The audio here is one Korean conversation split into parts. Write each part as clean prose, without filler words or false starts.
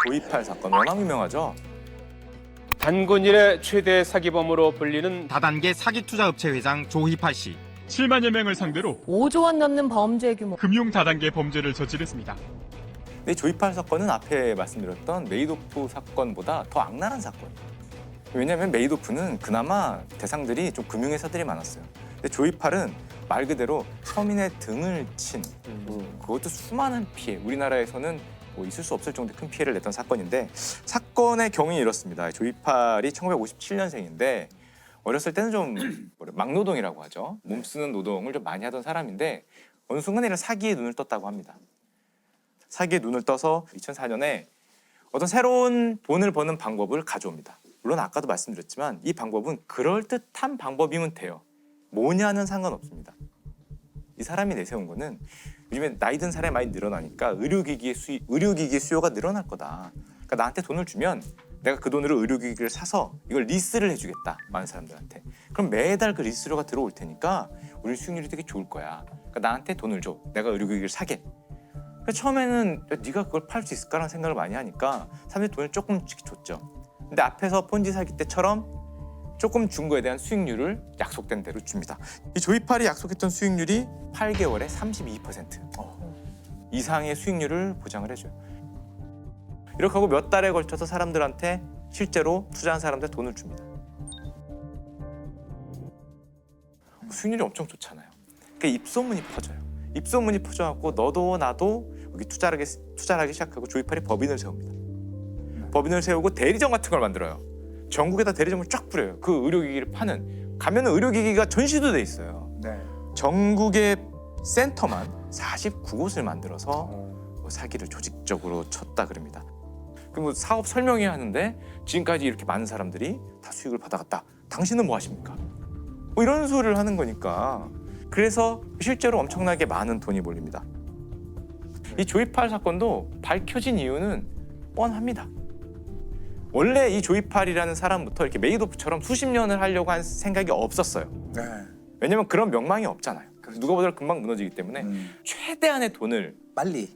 조이팔 사건 워낙 유명하죠. 단군일의 최대 사기범으로 불리는 다단계 사기투자업체 회장 조희팔 씨. 7만여 명을 상대로 5조 원 넘는 범죄 규모. 금융 다단계 범죄를 저질렀습니다. 근데 조이팔 사건은 앞에 말씀드렸던 메이도프 사건보다 더 악랄한 사건이에요. 왜냐하면 메이도프는 그나마 대상들이 좀 금융회사들이 많았어요. 근데 조이팔은 말 그대로 서민의 등을 친 그것도 수많은 피해. 우리나라에서는 뭐 있을 수 없을 정도의 큰 피해를 냈던 사건인데 사건의 경위는 이렇습니다. 조이팔이 1957년생인데 어렸을 때는 좀 막노동이라고 하죠. 몸 쓰는 노동을 좀 많이 하던 사람인데 어느 순간 이런 사기에 눈을 떴다고 합니다. 사기에 눈을 떠서 2004년에 어떤 새로운 돈을 버는 방법을 가져옵니다. 물론 아까도 말씀드렸지만 이 방법은 그럴듯한 방법이면 돼요. 뭐냐는 상관없습니다. 이 사람이 내세운 거는 요즘에 나이 든 사람이 많이 늘어나니까 의료기기의 수요가 늘어날 거다. 그러니까 나한테 돈을 주면 내가 그 돈으로 의료기기를 사서 이걸 리스를 해주겠다. 많은 사람들한테. 그럼 매달 그 리스료가 들어올 테니까 우리 수익률이 되게 좋을 거야. 그러니까 나한테 돈을 줘. 내가 의료기기를 사게. 처음에는 네가 그걸 팔 수 있을까라는 생각을 많이 하니까 사람들이 돈을 조금씩 줬죠. 근데 앞에서 폰지 사기 때처럼 조금 준 거에 대한 수익률을 약속된 대로 줍니다. 이 조이팔이 약속했던 수익률이 8개월에 32% 이상의 수익률을 보장을 해줘요. 이렇게 하고 몇 달에 걸쳐서 사람들한테 실제로 투자한 사람들 돈을 줍니다. 수익률이 엄청 좋잖아요. 그러니까 입소문이 퍼져요. 입소문이 퍼져갖고 너도 나도 여기 투자를 하기 시작하고 조이팔이 법인을 세웁니다. 법인을 세우고 대리점 같은 걸 만들어요. 전국에다 대리점을 쫙 뿌려요. 그 의료기기를 파는. 가면은 의료기기가 전시도 돼 있어요. 네. 전국의 센터만 49곳을 만들어서 사기를 조직적으로 쳤다 그럽니다. 그리고 사업 설명해야 하는데 지금까지 이렇게 많은 사람들이 다 수익을 받아갔다. 당신은 뭐 하십니까? 뭐 이런 소리를 하는 거니까. 그래서 실제로 엄청나게 많은 돈이 몰립니다. 이 조이팔 사건도 밝혀진 이유는 뻔합니다. 원래 이 조이팔이라는 사람부터 이렇게 메이도프처럼 수십 년을 하려고 한 생각이 없었어요. 네. 왜냐면 그런 명망이 없잖아요. 누가 보더라도 금방 무너지기 때문에 최대한의 돈을 빨리.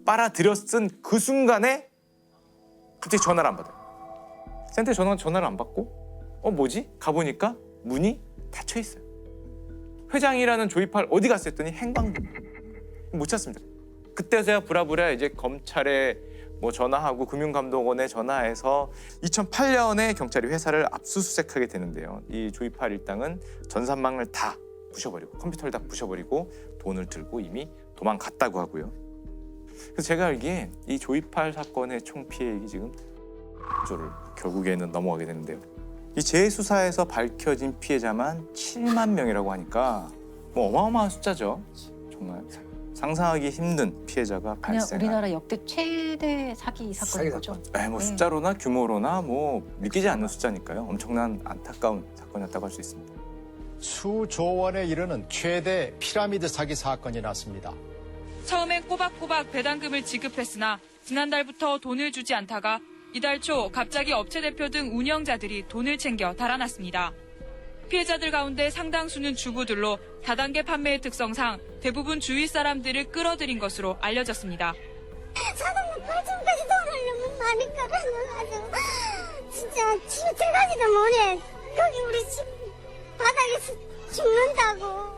빨아들여 쓴 그 순간에 갑자기 전화를 안 받아요. 센터에 전화를 안 받고 뭐지? 가보니까 문이 닫혀 있어요. 회장이라는 조이팔 어디 갔어 했더니 행방불. 못 찾습니다. 그때서야 부랴부랴 이제 검찰에 뭐 전화하고 금융감독원에 전화해서 2008년에 경찰이 회사를 압수수색하게 되는데요. 이 조이팔 일당은 전산망을 다 부셔버리고 컴퓨터를 다 부셔버리고 돈을 들고 이미 도망갔다고 하고요. 그래서 제가 알기에 이 조이팔 사건의 총 피해액이 지금 9조를 결국에는 넘어가게 되는데요. 이 재수사에서 밝혀진 피해자만 7만 명이라고 하니까 뭐 어마어마한 숫자죠. 정말 상상하기 힘든 피해자가 그냥 발생한. 우리나라 역대 최대 사기 사건인 거죠. 뭐 숫자로나 규모로나 뭐 믿기지 않는 숫자니까요. 엄청난 안타까운 사건이었다고 할 수 있습니다. 수조 원에 이르는 최대 피라미드 사기 사건이 났습니다. 처음엔 꼬박꼬박 배당금을 지급했으나 지난달부터 돈을 주지 않다가 이달 초 갑자기 업체 대표 등 운영자들이 돈을 챙겨 달아났습니다. 피해자들 가운데 상당수는 주부들로 다단계 판매의 특성상 대부분 주위 사람들을 끌어들인 것으로 알려졌습니다. 사장님 8천까지 더 하려면 많이 깔아놔가지고 진짜 집에 들어가기도 못해. 거기 우리 집 바닥에서 죽는다고.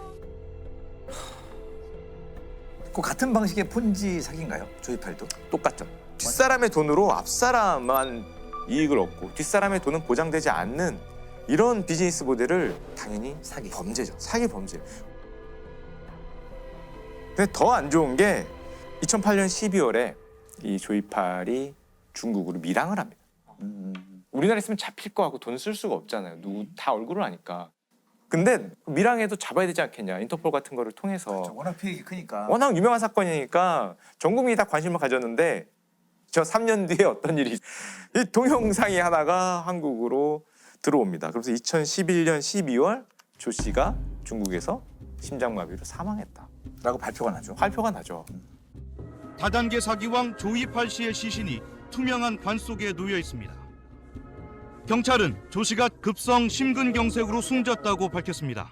그 같은 방식의 폰지 사기인가요? 조이팔도? 똑같죠. 뒷사람의 돈으로 앞사람만 이익을 얻고 뒷사람의 돈은 보장되지 않는 이런 비즈니스 모델을 당연히 사기. 범죄죠. 사기 범죄. 근데 더 안 좋은 게 2008년 12월에 이 조이팔이 중국으로 밀항을 합니다. 우리나라에 있으면 잡힐 거 하고 돈을 쓸 수가 없잖아요. 누구 다 얼굴을 아니까. 근데 밀항해도 잡아야 되지 않겠냐. 인터폴 같은 거를 통해서. 그렇죠. 워낙 피해가 크니까. 워낙 유명한 사건이니까 전 국민이 다 관심을 가졌는데 저 3년 뒤에 어떤 일이 이 동영상이 하나가 한국으로 들어옵니다. 그래서 2011년 12월 조 씨가 중국에서 심장마비로 사망했다. 라고 발표가 나죠. 발표가 나죠. 다단계 사기왕 조희팔 씨의 시신이 투명한 관 속에 놓여 있습니다. 경찰은 조 씨가 급성 심근경색으로 숨졌다고 밝혔습니다.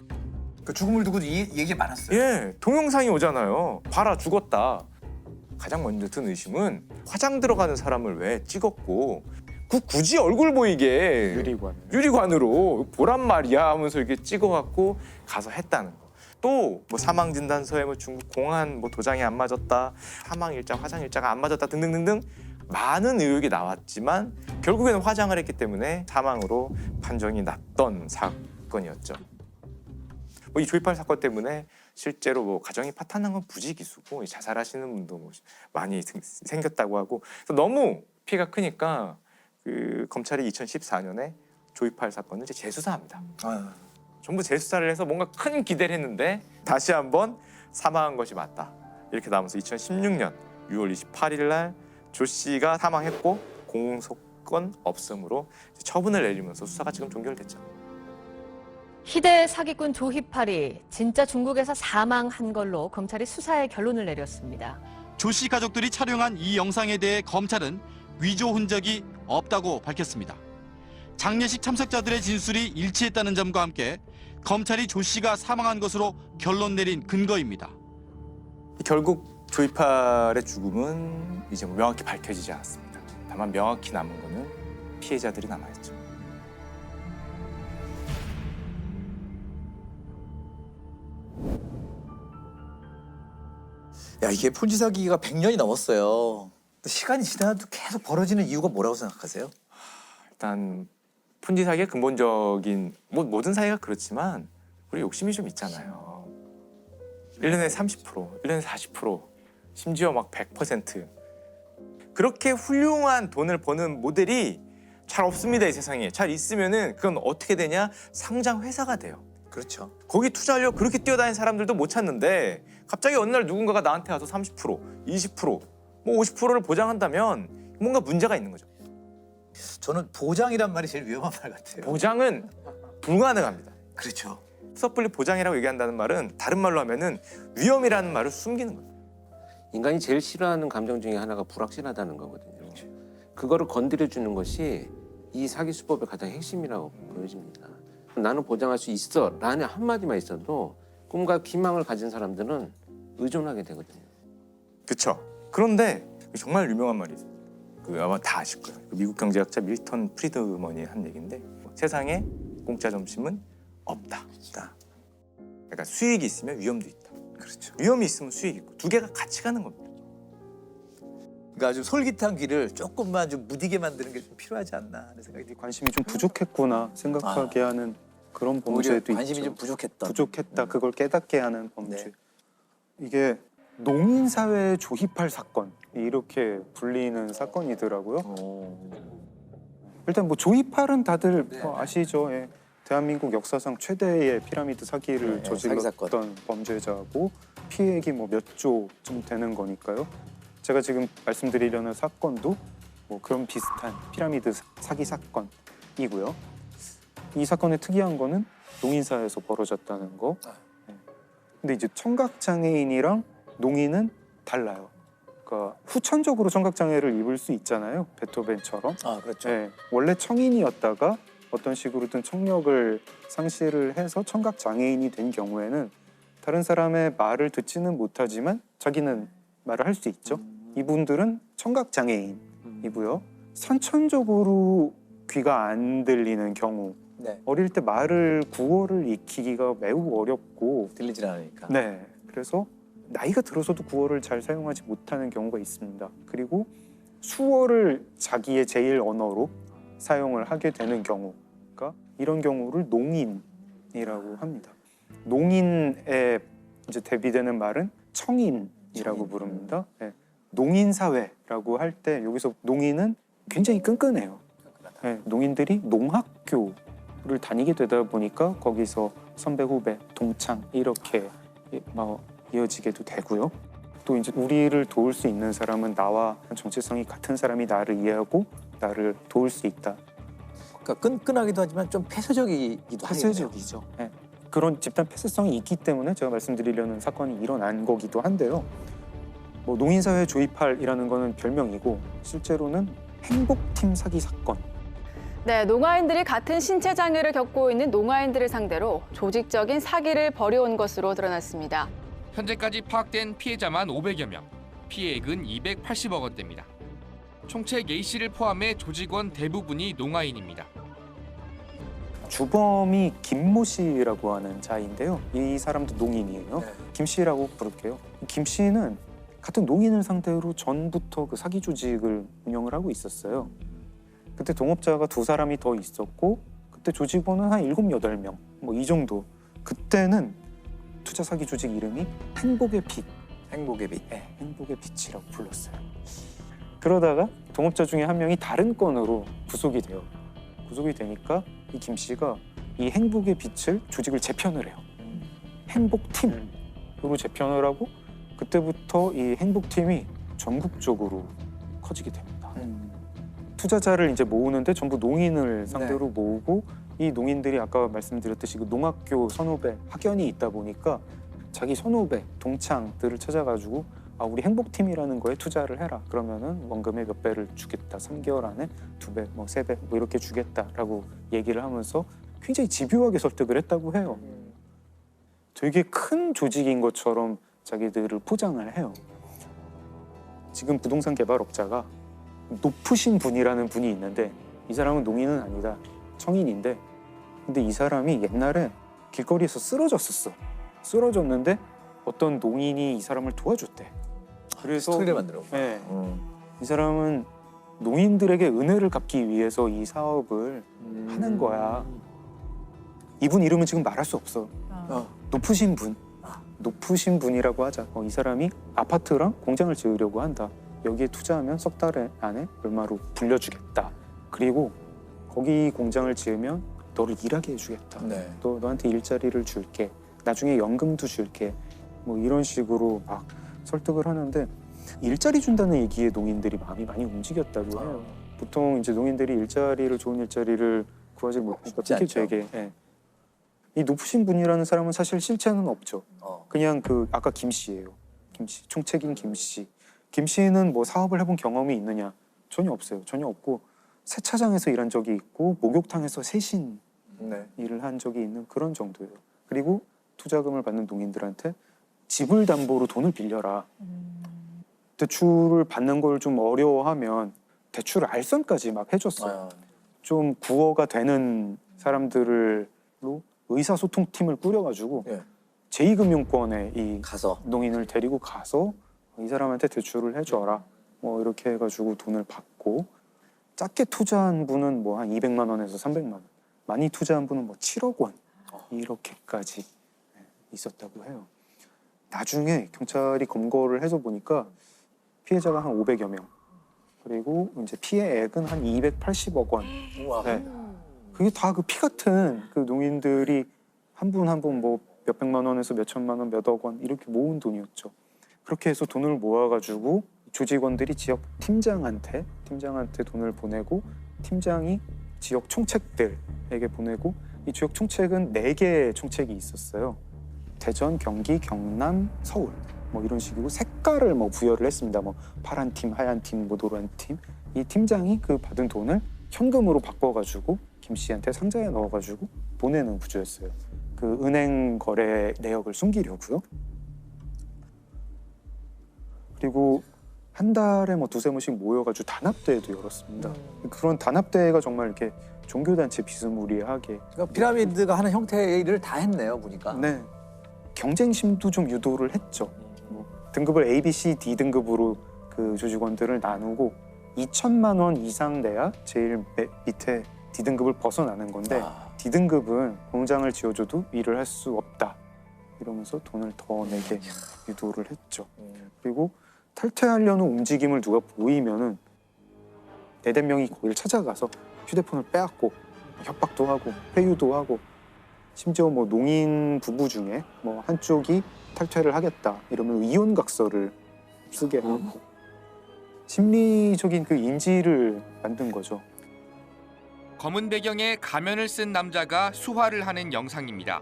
그 죽음을 두고 얘기가 많았어요. 예, 동영상이 오잖아요. 봐라 죽었다. 가장 먼저 든 의심은 화장 들어가는 사람을 왜 찍었고 굳이 얼굴 보이게 유리관으로 보란 말이야 하면서 이렇게 찍어갖고 가서 했다는 거. 또 뭐 사망 진단서에 뭐 중국 공안 뭐 도장이 안 맞았다, 사망 일자, 화장 일자가 안 맞았다 등등등등 많은 의혹이 나왔지만 결국에는 화장을 했기 때문에 사망으로 판정이 났던 사건이었죠. 뭐 이 조이팔 사건 때문에 실제로 뭐 가정이 파탄난 건 부지기수고 자살하시는 분도 뭐 많이 생겼다고 하고, 그래서 너무 피해가 크니까 그 검찰이 2014년에 조이팔 사건을 이제 재수사합니다. 전부 재수사를 해서 뭔가 큰 기대를 했는데 다시 한번 사망한 것이 맞다 이렇게 나오면서 2016년 6월 28일 날 조 씨가 사망했고 공소권 없음으로 처분을 내리면서 수사가 지금 종결됐죠. 희대 사기꾼 조희팔이 진짜 중국에서 사망한 걸로 검찰이 수사의 결론을 내렸습니다. 조 씨 가족들이 촬영한 이 영상에 대해 검찰은 위조 흔적이 없다고 밝혔습니다. 장례식 참석자들의 진술이 일치했다는 점과 함께 검찰이 조 씨가 사망한 것으로 결론 내린 근거입니다. 결국 조이팔의 죽음은 이제 명확히 밝혀지지 않았습니다. 다만 명확히 남은 거는 피해자들이 남아있죠. 야, 이게 폰지 사기가 100년이 넘었어요. 시간이 지나도 계속 벌어지는 이유가 뭐라고 생각하세요? 일단 폰지 사기의 근본적인 모든 사기가 그렇지만 우리 욕심이 좀 있잖아요. 1년에 30%, 1년에 40%, 심지어 막 100%. 그렇게 훌륭한 돈을 버는 모델이 잘 없습니다, 이 세상에. 잘 있으면은 그건 어떻게 되냐? 상장 회사가 돼요. 그렇죠. 거기 투자하려고 그렇게 뛰어다니는 사람들도 못 찾는데 갑자기 어느 날 누군가가 나한테 와서 30%, 20%, 뭐 50%를 보장한다면 뭔가 문제가 있는 거죠. 저는 보장이란 말이 제일 위험한 말 같아요. 보장은 불가능합니다. 그렇죠. 섣불리 보장이라고 얘기한다는 말은 다른 말로 하면은 위험이라는 말을 숨기는 거예요. 인간이 제일 싫어하는 감정 중에 하나가 불확실하다는 거거든요. 그거를 건드려주는 것이 이 사기 수법의 가장 핵심이라고 보여집니다. 나는 보장할 수 있어 라는 한마디만 있어도 꿈과 희망을 가진 사람들은 의존하게 되거든요. 그렇죠. 그런데 정말 유명한 말이 있어요. 아마 다 아실 거예요. 미국 경제학자 밀턴 프리드먼이 한 얘기인데 세상에 공짜 점심은 없다. 그러니까 수익이 있으면 위험도 있다. 그렇죠. 위험이 있으면 수익이 있고 두 개가 같이 가는 겁니다. 그러니까 아주 솔깃한 귀를 조금만 좀 무디게 만드는 게 좀 필요하지 않나 하는 생각이 들어요. 관심이 좀 부족했구나 생각하게 하는 그런 범죄도 관심이 있죠. 좀 부족했다. 부족했다. 그걸 깨닫게 하는 범죄. 네. 이게 농인사회 조희팔 사건 이렇게 불리는 사건이더라고요. 일단 뭐 조희팔은 다들 아시죠. 예. 대한민국 역사상 최대의 피라미드 사기를 저질렀던 범죄자고 피해액이 뭐 몇 조쯤 되는 거니까요. 제가 지금 말씀드리려는 사건도 뭐 그런 비슷한 피라미드 사기 사건이고요. 이 사건의 특이한 거는 농인사회에서 벌어졌다는 거. 근데 이제 청각장애인이랑 농인은 달라요. 그러니까 후천적으로 청각장애를 입을 수 있잖아요. 베토벤처럼. 그렇죠. 네, 원래 청인이었다가 어떤 식으로든 청력을 상실을 해서 청각장애인이 된 경우에는 다른 사람의 말을 듣지는 못하지만 자기는 말을 할 수 있죠. 이분들은 청각장애인이고요. 선천적으로 귀가 안 들리는 경우, 어릴 때 말을 구어를 익히기가 매우 어렵고 들리질 않으니까. 네, 그래서 나이가 들어서도 구어를 잘 사용하지 못하는 경우가 있습니다. 그리고 수어를 자기의 제일 언어로 사용을 하게 되는 경우가 이런 경우를 농인이라고 합니다. 농인에 이제 대비되는 말은 청인이라고 부릅니다. 네. 농인사회라고 할 때 여기서 농인은 굉장히 끈끈해요. 네, 농인들이 농학교를 다니게 되다 보니까 거기서 선배, 후배, 동창 이렇게 막 이어지게도 되고요. 또 이제 우리를 도울 수 있는 사람은 나와 정체성이 같은 사람이 나를 이해하고 나를 도울 수 있다. 그러니까 끈끈하기도 하지만 좀 폐쇄적이기도 하죠. 폐쇄적이죠. 네. 그런 집단 폐쇄성이 있기 때문에 제가 말씀드리려는 사건이 일어난 거기도 한데요. 뭐 농인사회 조이팔이라는 거는 별명이고 실제로는 행복팀 사기 사건. 네, 농아인들이 같은 신체 장애를 겪고 있는 농아인들을 상대로 조직적인 사기를 벌여온 것으로 드러났습니다. 현재까지 파악된 피해자만 500여 명, 피해액은 280억 원대입니다. 총책 A씨를 포함해 조직원 대부분이 농아인입니다. 주범이 김모 씨라고 하는 자인데요. 이 사람도 농인이에요. 김 씨라고 부를게요. 김 씨는 같은 농인을 상대로 전부터 그 사기 조직을 운영을 하고 있었어요. 그때 동업자가 2사람이 더 있었고 그때 조직원은 한 7, 8명 뭐 이 정도. 그때는 투자 사기 조직 이름이 행복의 빛. 행복의 빛. 네, 행복의 빛이라고 불렀어요. 그러다가 동업자 중에 한 명이 다른 건으로 구속이 돼요. 구속이 되니까 이 김 씨가 이 행복의 빛을 조직을 재편을 해요. 행복팀으로 재편을 하고 그때부터 이 행복팀이 전국적으로 커지게 됩니다. 투자자를 이제 모으는데 전부 농인을 상대로 모으고 이 농인들이 아까 말씀드렸듯이 그 농학교 선후배 학연이 있다 보니까 자기 선후배 동창들을 찾아가지고 우리 행복팀이라는 거에 투자를 해라. 그러면은 원금의 몇 배를 주겠다. 3개월 안에 2배, 뭐 3배 뭐 이렇게 주겠다라고 얘기를 하면서 굉장히 집요하게 설득을 했다고 해요. 되게 큰 조직인 것처럼 자기들을 포장을 해요. 지금 부동산 개발업자가 높으신 분이라는 분이 있는데 이 사람은 농인은 아니다. 청인인데 근데 이 사람이 옛날에 길거리에서 쓰러졌었어. 쓰러졌는데 어떤 농인이 이 사람을 도와줬대. 그래서 스토리를 만들어. 네. 이 사람은 농인들에게 은혜를 갚기 위해서 이 사업을 하는 거야. 이분 이름은 지금 말할 수 없어. 높으신 분. 높으신 분이라고 하자. 이 사람이 아파트랑 공장을 지으려고 한다. 여기에 투자하면 석 달 안에 얼마로 불려주겠다. 그리고 거기 공장을 지으면 너를 일하게 해주겠다. 또 너한테 일자리를 줄게. 나중에 연금도 줄게. 뭐 이런 식으로 막 설득을 하는데 일자리 준다는 얘기에 농인들이 마음이 많이 움직였다고 해요. 보통 이제 농인들이 좋은 일자리를 구하지 못하니까 특히 되게 이 높으신 분이라는 사람은 사실 실체는 없죠. 그냥 그 아까 김 씨예요. 김 씨, 총책인 김 씨. 김 씨는 뭐 사업을 해본 경험이 있느냐? 전혀 없어요. 전혀 없고 세차장에서 일한 적이 있고 목욕탕에서 세신 일을 한 적이 있는 그런 정도예요. 그리고 투자금을 받는 농인들한테 집을 담보로 돈을 빌려라. 대출을 받는 걸 좀 어려워하면 대출 알선까지 막 해줬어요. 좀 구어가 되는 사람들로 의사소통팀을 꾸려가지고 제2금융권에 이 농인을 데리고 가서 이 사람한테 대출을 해줘라. 뭐 이렇게 해가지고 돈을 받고 작게 투자한 분은 뭐 한 200만 원에서 300만 원, 많이 투자한 분은 뭐 7억 원 이렇게까지 있었다고 해요. 나중에 경찰이 검거를 해서 보니까 피해자가 한 500여 명, 그리고 이제 피해액은 한 280억 원. 그게 다 그 피 같은 그 농인들이 한 분 한 분 뭐 몇백만 원에서 몇천만 원, 몇억 원 이렇게 모은 돈이었죠. 그렇게 해서 돈을 모아가지고 조직원들이 지역 팀장한테 돈을 보내고 팀장이 지역 총책들에게 보내고 이 지역 총책은 4개의 총책이 있었어요. 대전, 경기, 경남, 서울 뭐 이런 식이고 색깔을 뭐 부여를 했습니다. 뭐 파란 팀, 하얀 팀, 뭐 노란 팀. 이 팀장이 그 받은 돈을 현금으로 바꿔가지고 김 씨한테 상자에 넣어가지고 보내는 구조였어요. 그 은행 거래 내역을 숨기려고요. 그리고 한 달에 뭐 2-3번씩 모여가지고 단합대회도 열었습니다. 그런 단합대회가 정말 이렇게 종교단체 비스무리하게. 그러니까 피라미드가 하는 형태의 일을 다 했네요, 보니까. 네. 경쟁심도 좀 유도를 했죠. 뭐 등급을 A, B, C, D 등급으로 그 조직원들을 나누고 2천만 원 이상 내야 제일 밑에 D 등급을 벗어나는 건데 D 등급은 공장을 지어줘도 일을 할 수 없다. 이러면서 돈을 더 내게 유도를 했죠. 그리고 탈퇴하려는 움직임을 누가 보이면은 4-5명이 거기를 찾아가서 휴대폰을 빼앗고 협박도 하고 회유도 하고 심지어 뭐 농인 부부 중에 뭐 한쪽이 탈퇴를 하겠다 이러면 이혼각서를 쓰게 하고 심리적인 그 인지를 만든 거죠. 검은 배경에 가면을 쓴 남자가 수화를 하는 영상입니다.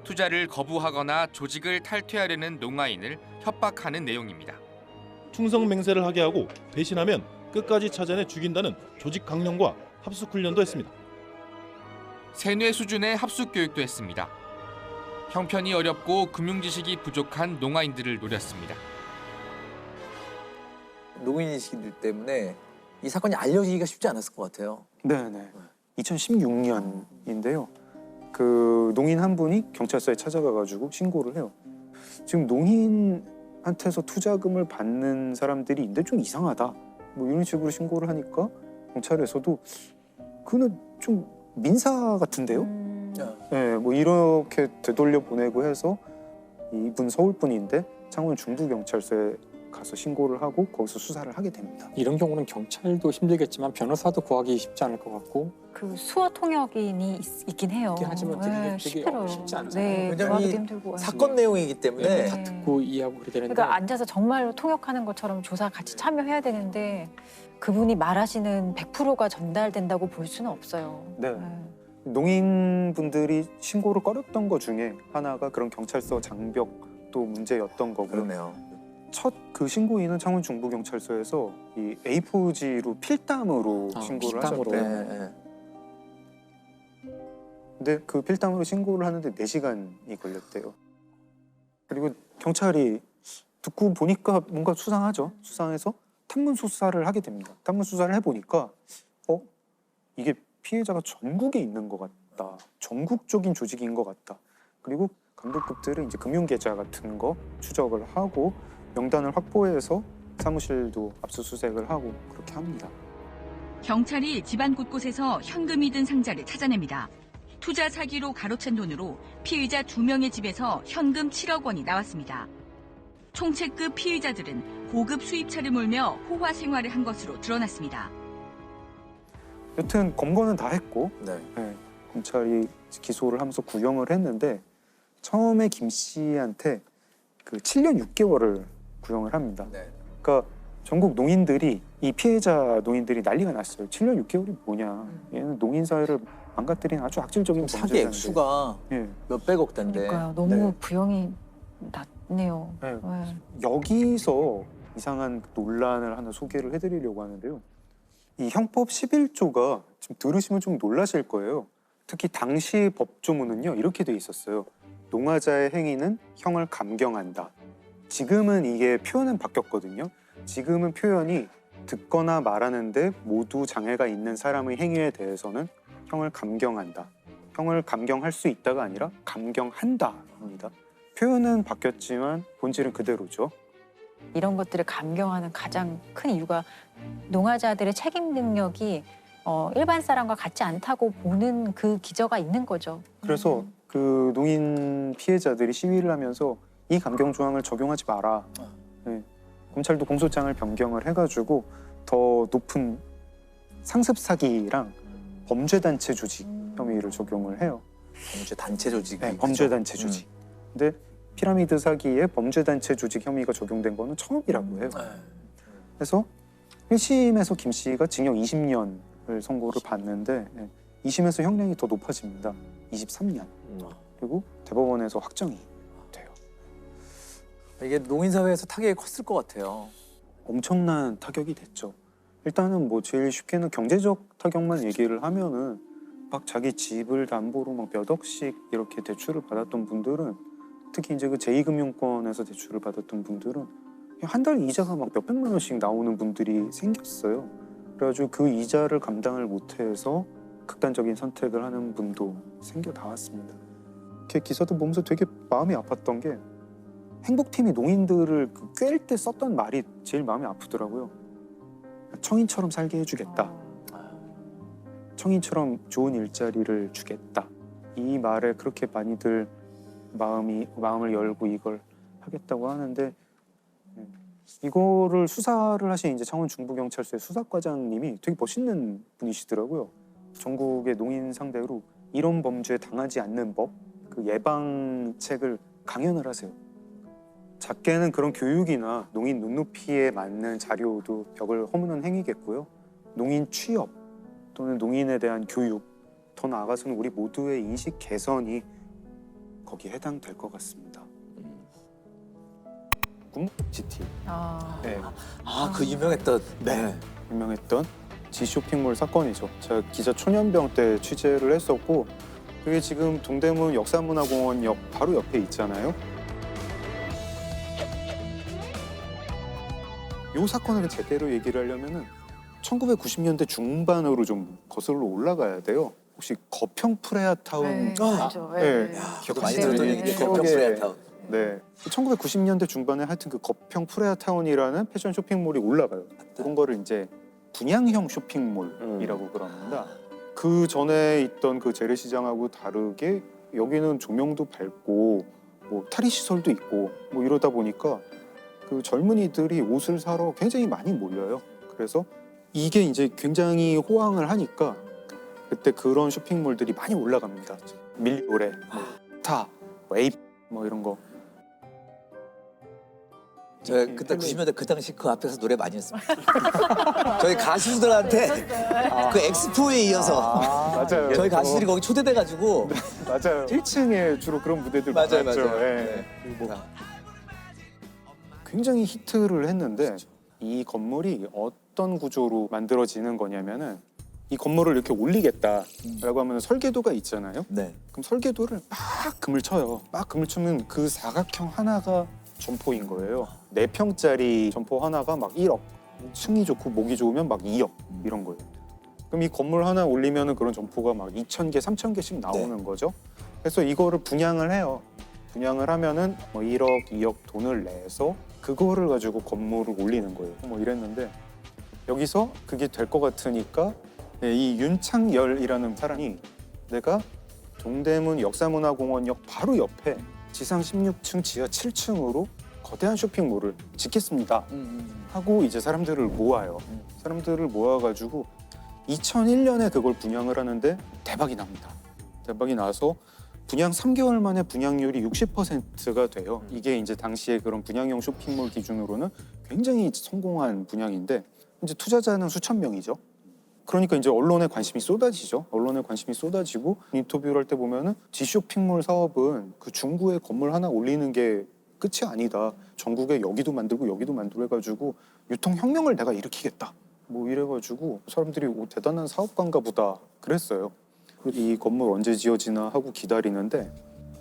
투자를 거부하거나 조직을 탈퇴하려는 농아인을 협박하는 내용입니다. 충성 맹세를 하게 하고 배신하면 끝까지 찾아내 죽인다는 조직 강령과 합숙 훈련도 했습니다. 세뇌 수준의 합숙 교육도 했습니다. 형편이 어렵고 금융 지식이 부족한 농아인들을 노렸습니다. 농인이시기 때문에 이 사건이 알려지기가 쉽지 않았을 것 같아요. 네네. 2016년인데요. 그 농인 한 분이 경찰서에 찾아가가지고 신고를 해요. 지금 농인한테서 투자금을 받는 사람들이 있는데 좀 이상하다. 뭐 이런 식으로 신고를 하니까 경찰에서도 그는 좀 민사 같은데요. 네, 뭐 이렇게 되돌려 보내고 해서 이분 서울 분인데 창원 중부경찰서에 가서 신고를 하고 거기서 수사를 하게 됩니다. 이런 경우는 경찰도 힘들겠지만 변호사도 구하기 쉽지 않을 것 같고 그 수어 통역인이 있긴 해요. 있긴 하지만 되게 힘들어요. 쉽지 않아요. 네, 왜냐면 구하기도 이 힘들고. 사건 내용이기 때문에 다 듣고 이해하고 그래야 되는데 그러니까 앉아서 정말로 통역하는 것처럼 조사 같이 참여해야 되는데 그분이 말하시는 100%가 전달된다고 볼 수는 없어요. 네. 농인분들이 신고를 꺼렸던 것 중에 하나가 그런 경찰서 장벽도 문제였던 거고요. 그러네요. 첫 그 신고인은 창원 중부경찰서에서 이 A4지로 필담으로 신고를 필담으로. 하셨대요. 근데 그 필담으로 신고를 하는데 4시간이 걸렸대요. 그리고 경찰이 듣고 보니까 뭔가 수상하죠. 수상해서 탐문 수사를 하게 됩니다. 탐문 수사를 해보니까 이게 피해자가 전국에 있는 것 같다. 전국적인 조직인 것 같다. 그리고 감독급들은 이제 금융계좌 같은 거 추적을 하고 명단을 확보해서 사무실도 압수수색을 하고 그렇게 합니다. 경찰이 집안 곳곳에서 현금이 든 상자를 찾아냅니다. 투자 사기로 가로챈 돈으로 피의자 2명의 집에서 현금 7억 원이 나왔습니다. 총책급 피의자들은 고급 수입차를 몰며 호화 생활을 한 것으로 드러났습니다. 여튼 검거는 다 했고 검찰이 기소를 하면서 구형을 했는데 처음에 김 씨한테 그 7년 6개월을 구형을 합니다. 그러니까 전국 농인들이 이 피해자 농인들이 난리가 났어요. 7년 6개월이 뭐냐. 얘는 농인 사회를 망가뜨린 아주 악질적인 사기 범죄자인데. 액수가 몇백억 대인데. 그러니까요. 너무 구형이 낮네요. 네. 여기서 이상한 논란을 하나 소개를 해드리려고 하는데요. 이 형법 11조가 지금 들으시면 좀 놀라실 거예요. 특히 당시 법조문은요 이렇게 돼 있었어요. 농화자의 행위는 형을 감경한다. 지금은 이게 표현은 바뀌었거든요. 지금은 표현이 듣거나 말하는데 모두 장애가 있는 사람의 행위에 대해서는 형을 감경한다. 형을 감경할 수 있다가 아니라 감경한다입니다. 표현은 바뀌었지만 본질은 그대로죠. 이런 것들을 감경하는 가장 큰 이유가 농화자들의 책임 능력이 일반 사람과 같지 않다고 보는 그 기저가 있는 거죠. 그래서 그 농인 피해자들이 시위를 하면서 이 감경 조항을 적용하지 마라. 검찰도 공소장을 변경을 해가지고 더 높은 상습 사기랑 범죄단체 조직 혐의를 적용을 해요. 범죄단체 조직. 네, 범죄단체 조직. 근데 피라미드 사기에 범죄단체 조직 혐의가 적용된 거는 처음이라고 해요. 그래서 1심에서 김 씨가 징역 20년을 선고를 받는데 2심에서 형량이 더 높아집니다. 23년. 그리고 대법원에서 확정이 돼요. 이게 농인 사회에서 타격이 컸을 것 같아요. 엄청난 타격이 됐죠. 일단은 뭐 제일 쉽게는 경제적 타격만 얘기를 하면은 막 자기 집을 담보로 막 몇 억씩 이렇게 대출을 받았던 분들은 특히 이제 그 제2금융권에서 대출을 받았던 분들은 한 달 이자가 막 몇백만 원씩 나오는 분들이 생겼어요. 그래가지고 그 이자를 감당을 못해서 극단적인 선택을 하는 분도 생겨 나왔습니다. 이렇게 기사도 보면서 되게 마음이 아팠던 게 행복팀이 농인들을 꿰일 때 썼던 말이 제일 마음이 아프더라고요. 청인처럼 살게 해주겠다. 청인처럼 좋은 일자리를 주겠다. 이 말에 그렇게 많이들 마음을 열고 이걸 하겠다고 하는데 이거를 수사를 하신 이제 창원 중부경찰서의 수사과장님이 되게 멋있는 분이시더라고요. 전국의 농인 상대로 이런 범죄에 당하지 않는 법, 그 예방책을 강연을 하세요. 작게는 그런 교육이나 농인 눈높이에 맞는 자료도 벽을 허무는 행위겠고요. 농인 취업 또는 농인에 대한 교육, 더 나아가서는 우리 모두의 인식 개선이 거기에 해당될 것 같습니다. GT. 네. 그 유명했던. 네. 유명했던 G 쇼핑몰 사건이죠. 제가 기자 초년병 때 취재를 했었고 그게 지금 동대문 역사문화공원역 바로 옆에 있잖아요. 이 사건을 제대로 얘기를 하려면은 1990년대 중반으로 좀 거슬러 올라가야 돼요. 혹시 거평 프레아타운 네, 알죠. 네. 저도 많이 들었던 얘기인데 거평 프레아타운. 네. 1990년대 중반에 하여튼 그 거평 프레아타운이라는 패션 쇼핑몰이 올라가요. 그런 거를 이제 분양형 쇼핑몰이라고 그럽니다. 그 전에 있던 그 재래시장하고 다르게 여기는 조명도 밝고 뭐 탈의 시설도 있고 뭐 이러다 보니까 그 젊은이들이 옷을 사러 굉장히 많이 몰려요. 그래서 이게 이제 굉장히 호황을 하니까 그때 그런 쇼핑몰들이 많이 올라갑니다. 밀리오레, 타, 에이 뭐 이런 거. 저 그때 90년대 그 당시 그 앞에서 노래 많이 했습니다. 저희 가수들한테 그 엑스포에 이어서 맞아요. 저희 가수들이 거기 초대돼가지고 맞아요. 1층에 주로 그런 무대들 맞아요, 많았죠. 맞아요. 예. 뭐 굉장히 히트를 했는데 이 건물이 어떤 구조로 만들어지는 거냐면은 이 건물을 이렇게 올리겠다라고 하면 설계도가 있잖아요. 네. 그럼 설계도를 막 금을 쳐요. 막 금을 치면 그 사각형 하나가 점포인 거예요. 4평짜리 점포 하나가 막 1억, 층이 좋고 목이 좋으면 막 2억 이런 거예요. 그럼 이 건물 하나 올리면은 그런 점포가 막 2,000개, 3,000개씩 나오는 거죠. 그래서 이거를 분양을 해요. 분양을 하면은 뭐 1억, 2억 돈을 내서 그거를 가지고 건물을 올리는 거예요. 뭐 이랬는데 여기서 그게 될 것 같으니까 이 윤창열이라는 사람이 내가 동대문 역사문화공원역 바로 옆에 지상 16층, 지하 7층으로 거대한 쇼핑몰을 짓겠습니다 하고 이제 사람들을 모아요. 사람들을 모아가지고 2001년에 그걸 분양을 하는데 대박이 납니다. 대박이 나서 분양 3개월 만에 분양률이 60%가 돼요. 이게 이제 당시에 그런 분양형 쇼핑몰 기준으로는 굉장히 성공한 분양인데 이제 투자자는 수천 명이죠. 그러니까 이제 언론에 관심이 쏟아지죠. 언론에 관심이 쏟아지고 인터뷰를 할 때 보면은 지쇼핑몰 사업은 그 중구에 건물 하나 올리는 게 끝이 아니다. 전국에 여기도 만들고 여기도 만들고 해가지고 유통혁명을 내가 일으키겠다. 뭐 이래가지고 사람들이 오, 대단한 사업가인가 보다 그랬어요. 이 건물 언제 지어지나 하고 기다리는데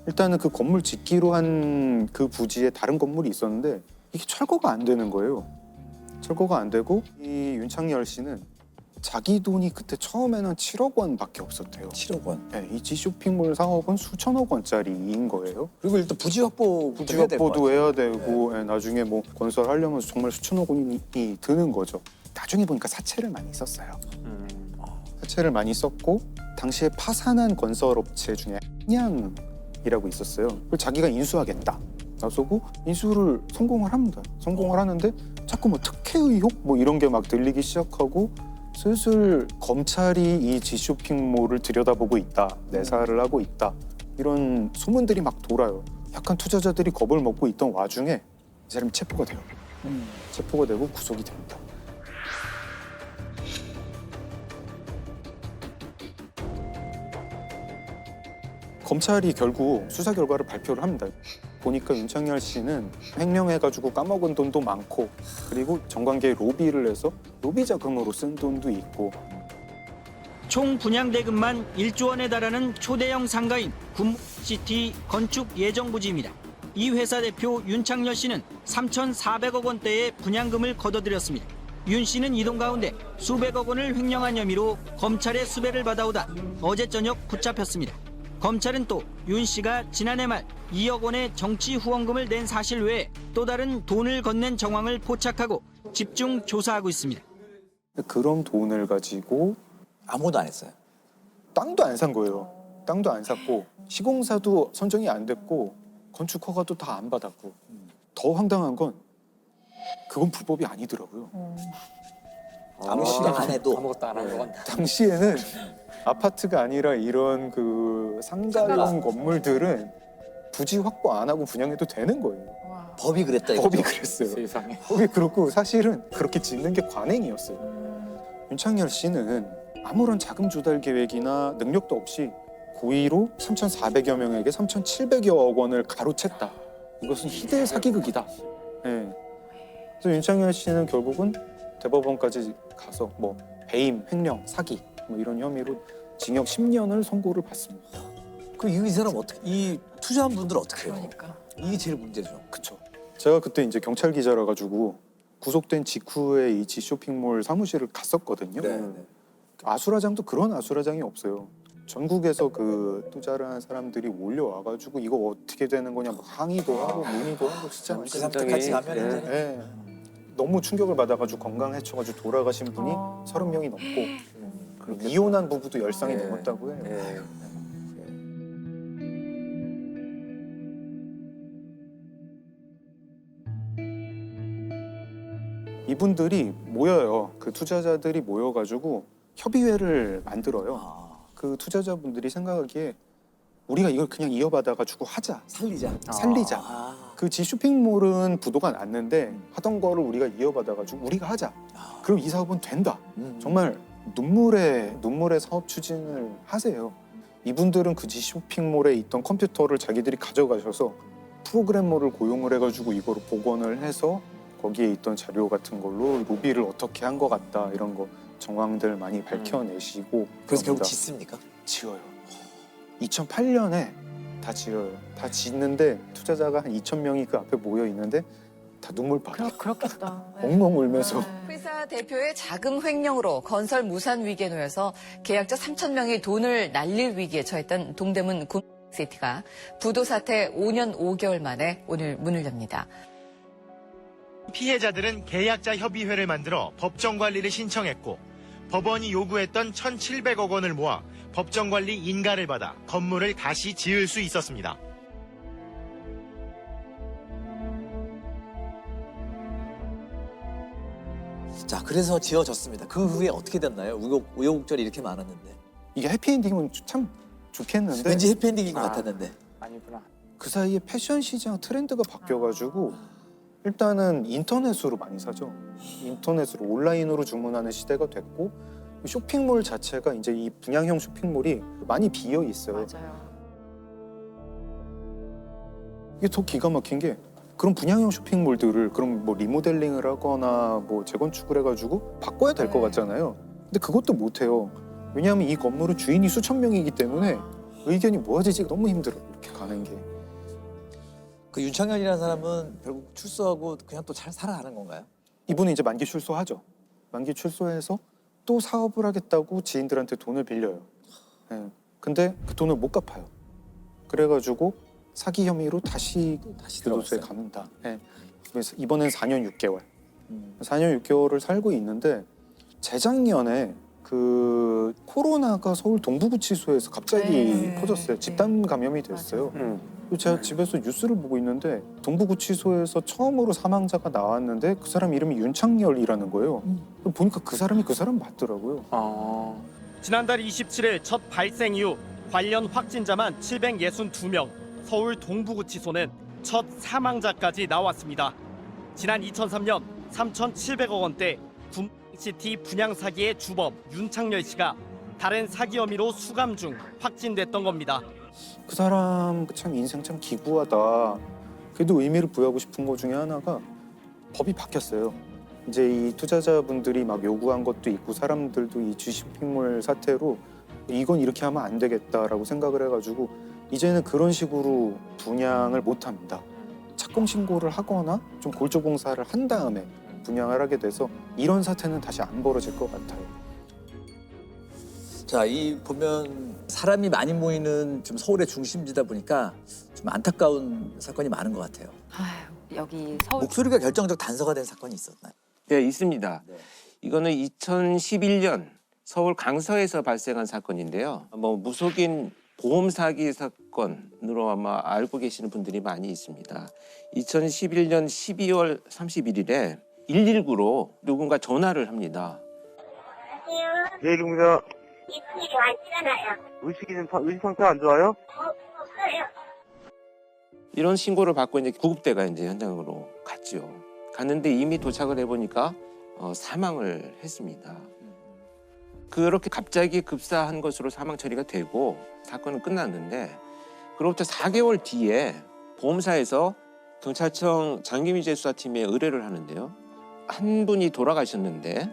일단은 그 건물 짓기로 한 그 부지에 다른 건물이 있었는데 이게 철거가 안 되는 거예요. 철거가 안 되고 이 윤창열 씨는 자기 돈이 그때 처음에는 7억 원밖에 없었대요. 7억 원. 네, 이 지쇼핑몰 사업은 수천억 원짜리인 거예요. 그리고 일단 부지 확보도 해야 되고 네, 나중에 뭐 건설하려면 정말 수천억 원이 드는 거죠. 나중에 보니까 사채를 많이 썼어요. 사채를 많이 썼고 당시에 파산한 건설업체 중에 한양이라고 있었어요. 그걸 자기가 인수하겠다. 나서고 인수를 성공을 합니다. 성공을 하는데 자꾸 뭐 특혜 의혹 뭐 이런 게 막 들리기 시작하고 슬슬 검찰이 이 지쇼핑몰을 들여다보고 있다. 내사를 하고 있다. 이런 소문들이 막 돌아요. 약간 투자자들이 겁을 먹고 있던 와중에 이 사람이 체포가 돼요. 체포가 되고 구속이 됩니다. 검찰이 결국 수사 결과를 발표를 합니다. 보니까 윤창열 씨는 횡령해가지고 까먹은 돈도 많고 그리고 정관계에 로비를 해서 로비 자금으로 쓴 돈도 있고 총 분양 대금만 1조 원에 달하는 초대형 상가인 굿시티 건축 예정부지입니다. 이 회사 대표 윤창열 씨는 3,400억 원대의 분양금을 거둬들였습니다. 윤 씨는 이동 가운데 수백억 원을 횡령한 혐의로 검찰의 수배를 받아오다 어제 저녁 붙잡혔습니다. 검찰은 또 윤 씨가 지난해 말 2억 원의 정치 후원금을 낸 사실 외에 또 다른 돈을 건넨 정황을 포착하고 집중 조사하고 있습니다. 그런 돈을 가지고 아무것도 안 했어요. 땅도 안 산 거예요. 땅도 안 샀고 시공사도 선정이 안 됐고 건축 허가도 다 안 받았고 더 황당한 건 그건 불법이 아니더라고요. 아무것도 안 해도 아무것도 안 한 건 당시에는 아파트가 아니라 이런 그 상가용 건물들은 부지 확보 안 하고 분양해도 되는 거예요. 법이 그랬다. 법이 그랬어요. 세상에. 법이 그렇고 사실은 그렇게 짓는 게 관행이었어요. 윤창열 씨는 아무런 자금 조달 계획이나 능력도 없이 고의로 3,400여 명에게 3,700여 원을 가로챘다. 이것은 희대의 사기극이다. 네. 그래서 윤창열 씨는 결국은 대법원까지 가서 뭐 배임, 횡령, 사기 뭐 이런 혐의로 징역 10년을 선고를 받습니다. 그럼 이 사람 어떻게 이 투자한 분들 어떻게 해요? 그러니까. 이게 제일 문제죠. 그쵸. 제가 그때 이제 경찰 기자라 가지고 구속된 직후에 이 지쇼핑몰 사무실을 갔었거든요. 아수라장도 그런 아수라장이 없어요. 전국에서 그 투자를 한 사람들이 몰려와가지고 이거 어떻게 되는 거냐 막 항의도 하고 문의도 하고 진짜 그 사람들 같이 가면 이제 너무 충격을 받아가지고 건강 해쳐가지고 돌아가신 분이 30명이 넘고 이혼한 부부도 10쌍이 넘었다고 해요. 이분들이 모여요. 그 투자자들이 모여가지고 협의회를 만들어요. 그 투자자분들이 생각하기에 우리가 이걸 그냥 이어받아가지고 하자. 살리자. 그 지쇼핑몰은 부도가 났는데 하던 거를 우리가 이어받아가지고 우리가 하자. 그럼 이 사업은 된다. 정말 눈물의 사업 추진을 하세요. 이분들은 그 지쇼핑몰에 있던 컴퓨터를 자기들이 가져가셔서 프로그래머를 고용을 해가지고 이거를 복원을 해서 거기에 있던 자료 같은 걸로 로비를 어떻게 한 것 같다 이런 거 정황들 많이 밝혀내시고 그래서 결국 짓습니까? 지어요. 2008년에 다 지어요. 다 짓는데 투자자가 한 2,000명이 그 앞에 모여 있는데 다 눈물바다. 그렇겠다. 엉엉 울면서. 회사 대표의 자금 횡령으로 건설 무산 위기에 놓여서 계약자 3,000명이 돈을 날릴 위기에 처했던 동대문 굿시티가 부도 사태 5년 5개월 만에 오늘 문을 엽니다. 피해자들은 계약자 협의회를 만들어 법정 관리를 신청했고 법원이 요구했던 1,700억 원을 모아 법정 관리 인가를 받아 건물을 다시 지을 수 있었습니다. 자, 그래서 지어졌습니다. 그 후에 어떻게 됐나요? 우여곡절이 이렇게 많았는데. 이게 해피엔딩이면 참 좋겠는데 왠지 해피엔딩인 것 같았는데. 아니구나. 그 사이에 패션 시장 트렌드가 바뀌어가지고 일단은 인터넷으로 많이 사죠. 인터넷으로 온라인으로 주문하는 시대가 됐고 쇼핑몰 자체가 이제 이 분양형 쇼핑몰이 많이 비어 있어요. 맞아요. 이게 더 기가 막힌 게 그런 분양형 쇼핑몰들을 그럼 뭐 리모델링을 하거나 뭐 재건축을 해가지고 바꿔야 될 것 같잖아요. 근데 그것도 못 해요. 왜냐하면 이 건물은 주인이 수천 명이기 때문에 의견이 모아지기가 너무 힘들어. 이렇게 가는 게. 그 윤창현이라는 사람은 결국 출소하고 그냥 또 잘 살아가는 건가요? 이분은 이제 만기 출소하죠. 만기 출소해서 또 사업을 하겠다고 지인들한테 돈을 빌려요. 근데 그 돈을 못 갚아요. 그래가지고 사기 혐의로 다시 교도소에 갑니다. 그래서 이번엔 4년 6개월. 4년 6개월을 살고 있는데 재작년에 그 코로나가 서울 동부구치소에서 갑자기 퍼졌어요. 집단 감염이 됐어요. 제가 집에서 뉴스를 보고 있는데 동부구치소에서 처음으로 사망자가 나왔는데 그 사람 이름이 윤창열이라는 거예요. 보니까 그 사람이 그 사람 맞더라고요. 지난달 27일 첫 발생 이후 관련 확진자만 762명, 서울 동부구치소는 첫 사망자까지 나왔습니다. 지난 2003년 3,700억 원대 굿시티 분양 사기의 주범 윤창열 씨가 다른 사기 혐의로 수감 중 확진됐던 겁니다. 그 사람 참 인생 참 기구하다. 그래도 의미를 부여하고 싶은 것 중에 하나가 법이 바뀌었어요. 이제 이 투자자분들이 막 요구한 것도 있고 사람들도 이 지쇼핑몰 사태로 이건 이렇게 하면 안 되겠다라고 생각을 해가지고 이제는 그런 식으로 분양을 못 합니다. 착공 신고를 하거나 좀 골조 공사를 한 다음에 분양을 하게 돼서 이런 사태는 다시 안 벌어질 것 같아요. 자, 이 보면 사람이 많이 모이는 좀 서울의 중심지다 보니까 좀 안타까운 사건이 많은 것 같아요. 아유, 여기 서울 목소리가 결정적 단서가 된 사건이 있었나요? 네, 있습니다. 이거는 2011년 서울 강서에서 발생한 사건인데요. 뭐 무속인 보험 사기 사건으로 아마 알고 계시는 분들이 많이 있습니다. 2011년 12월 31일에 119로 누군가 전화를 합니다. 네, 누구세요? 이분이 왔잖아요. 의식 상태 안 좋아요? 없어요. 이런 신고를 받고 이제 구급대가 이제 현장으로 갔죠. 갔는데 이미 도착을 해보니까 사망을 했습니다. 그렇게 갑자기 급사한 것으로 사망 처리가 되고 사건은 끝났는데 그로부터 4개월 뒤에 보험사에서 경찰청 장기미제 수사팀에 의뢰를 하는데요. 한 분이 돌아가셨는데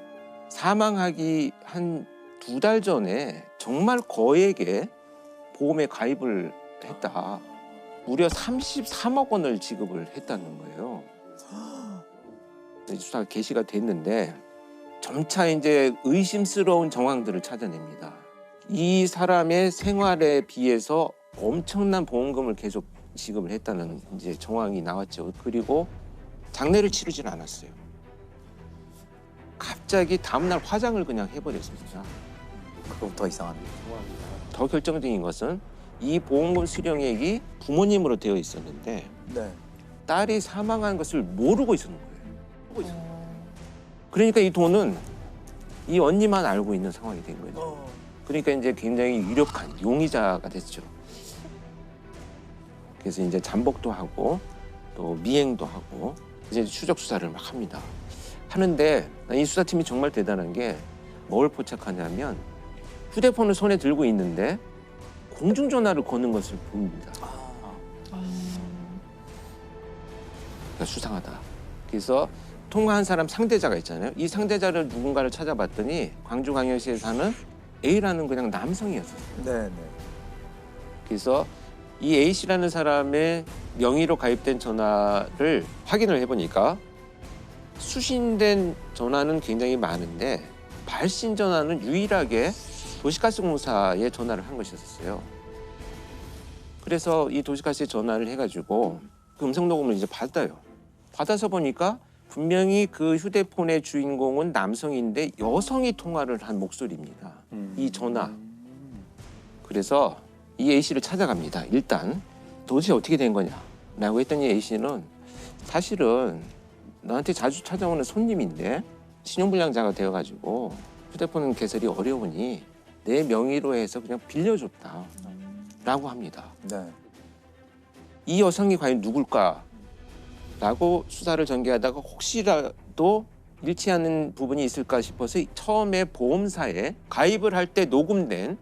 사망하기 한 2달 전에 정말 거액의 보험에 가입을 했다. 무려 33억 원을 지급을 했다는 거예요. 수사가 개시가 됐는데 점차 이제 의심스러운 정황들을 찾아냅니다. 이 사람의 생활에 비해서 엄청난 보험금을 계속 지급을 했다는 이제 정황이 나왔죠. 그리고 장례를 치르진 않았어요. 갑자기 다음날 화장을 그냥 해버렸습니다. 그럼 더 이상합니다. 더 결정적인 것은 이 보험금 수령액이 부모님으로 되어 있었는데 네. 딸이 사망한 것을 모르고 있었는 거예요. 그러니까 이 돈은 이 언니만 알고 있는 상황이 된 거죠. 그러니까 이제 굉장히 유력한 용의자가 됐죠. 그래서 이제 잠복도 하고 또 미행도 하고 이제 추적 수사를 막 합니다. 하는데 이 수사팀이 정말 대단한 게 뭘 포착하냐면 휴대폰을 손에 들고 있는데 공중전화를 거는 것을 봅니다. 그러니까 수상하다. 그래서 통화한 사람 상대자가 있잖아요. 이 상대자를 누군가를 찾아봤더니 광주광역시에 사는 A라는 그냥 남성이었어요. 네. 그래서 이 A씨라는 사람의 명의로 가입된 전화를 확인을 해보니까 수신된 전화는 굉장히 많은데 발신 전화는 유일하게 도시가스공사에 전화를 한 것이었어요. 그래서 이 도시가스에 전화를 해가지고 그 음성 녹음을 이제 받아요. 받아서 보니까 분명히 그 휴대폰의 주인공은 남성인데 여성이 통화를 한 목소리입니다. 이 전화. 그래서 이 A씨를 찾아갑니다. 일단 도대체 어떻게 된 거냐라고 했더니 A씨는 사실은 나한테 자주 찾아오는 손님인데 신용불량자가 되어가지고 휴대폰 개설이 어려우니 내 명의로 해서 그냥 빌려줬다라고 합니다. 네. 이 여성이 과연 누굴까라고 수사를 전개하다가 혹시라도 일치하는 부분이 있을까 싶어서 처음에 보험사에 가입을 할 때 녹음된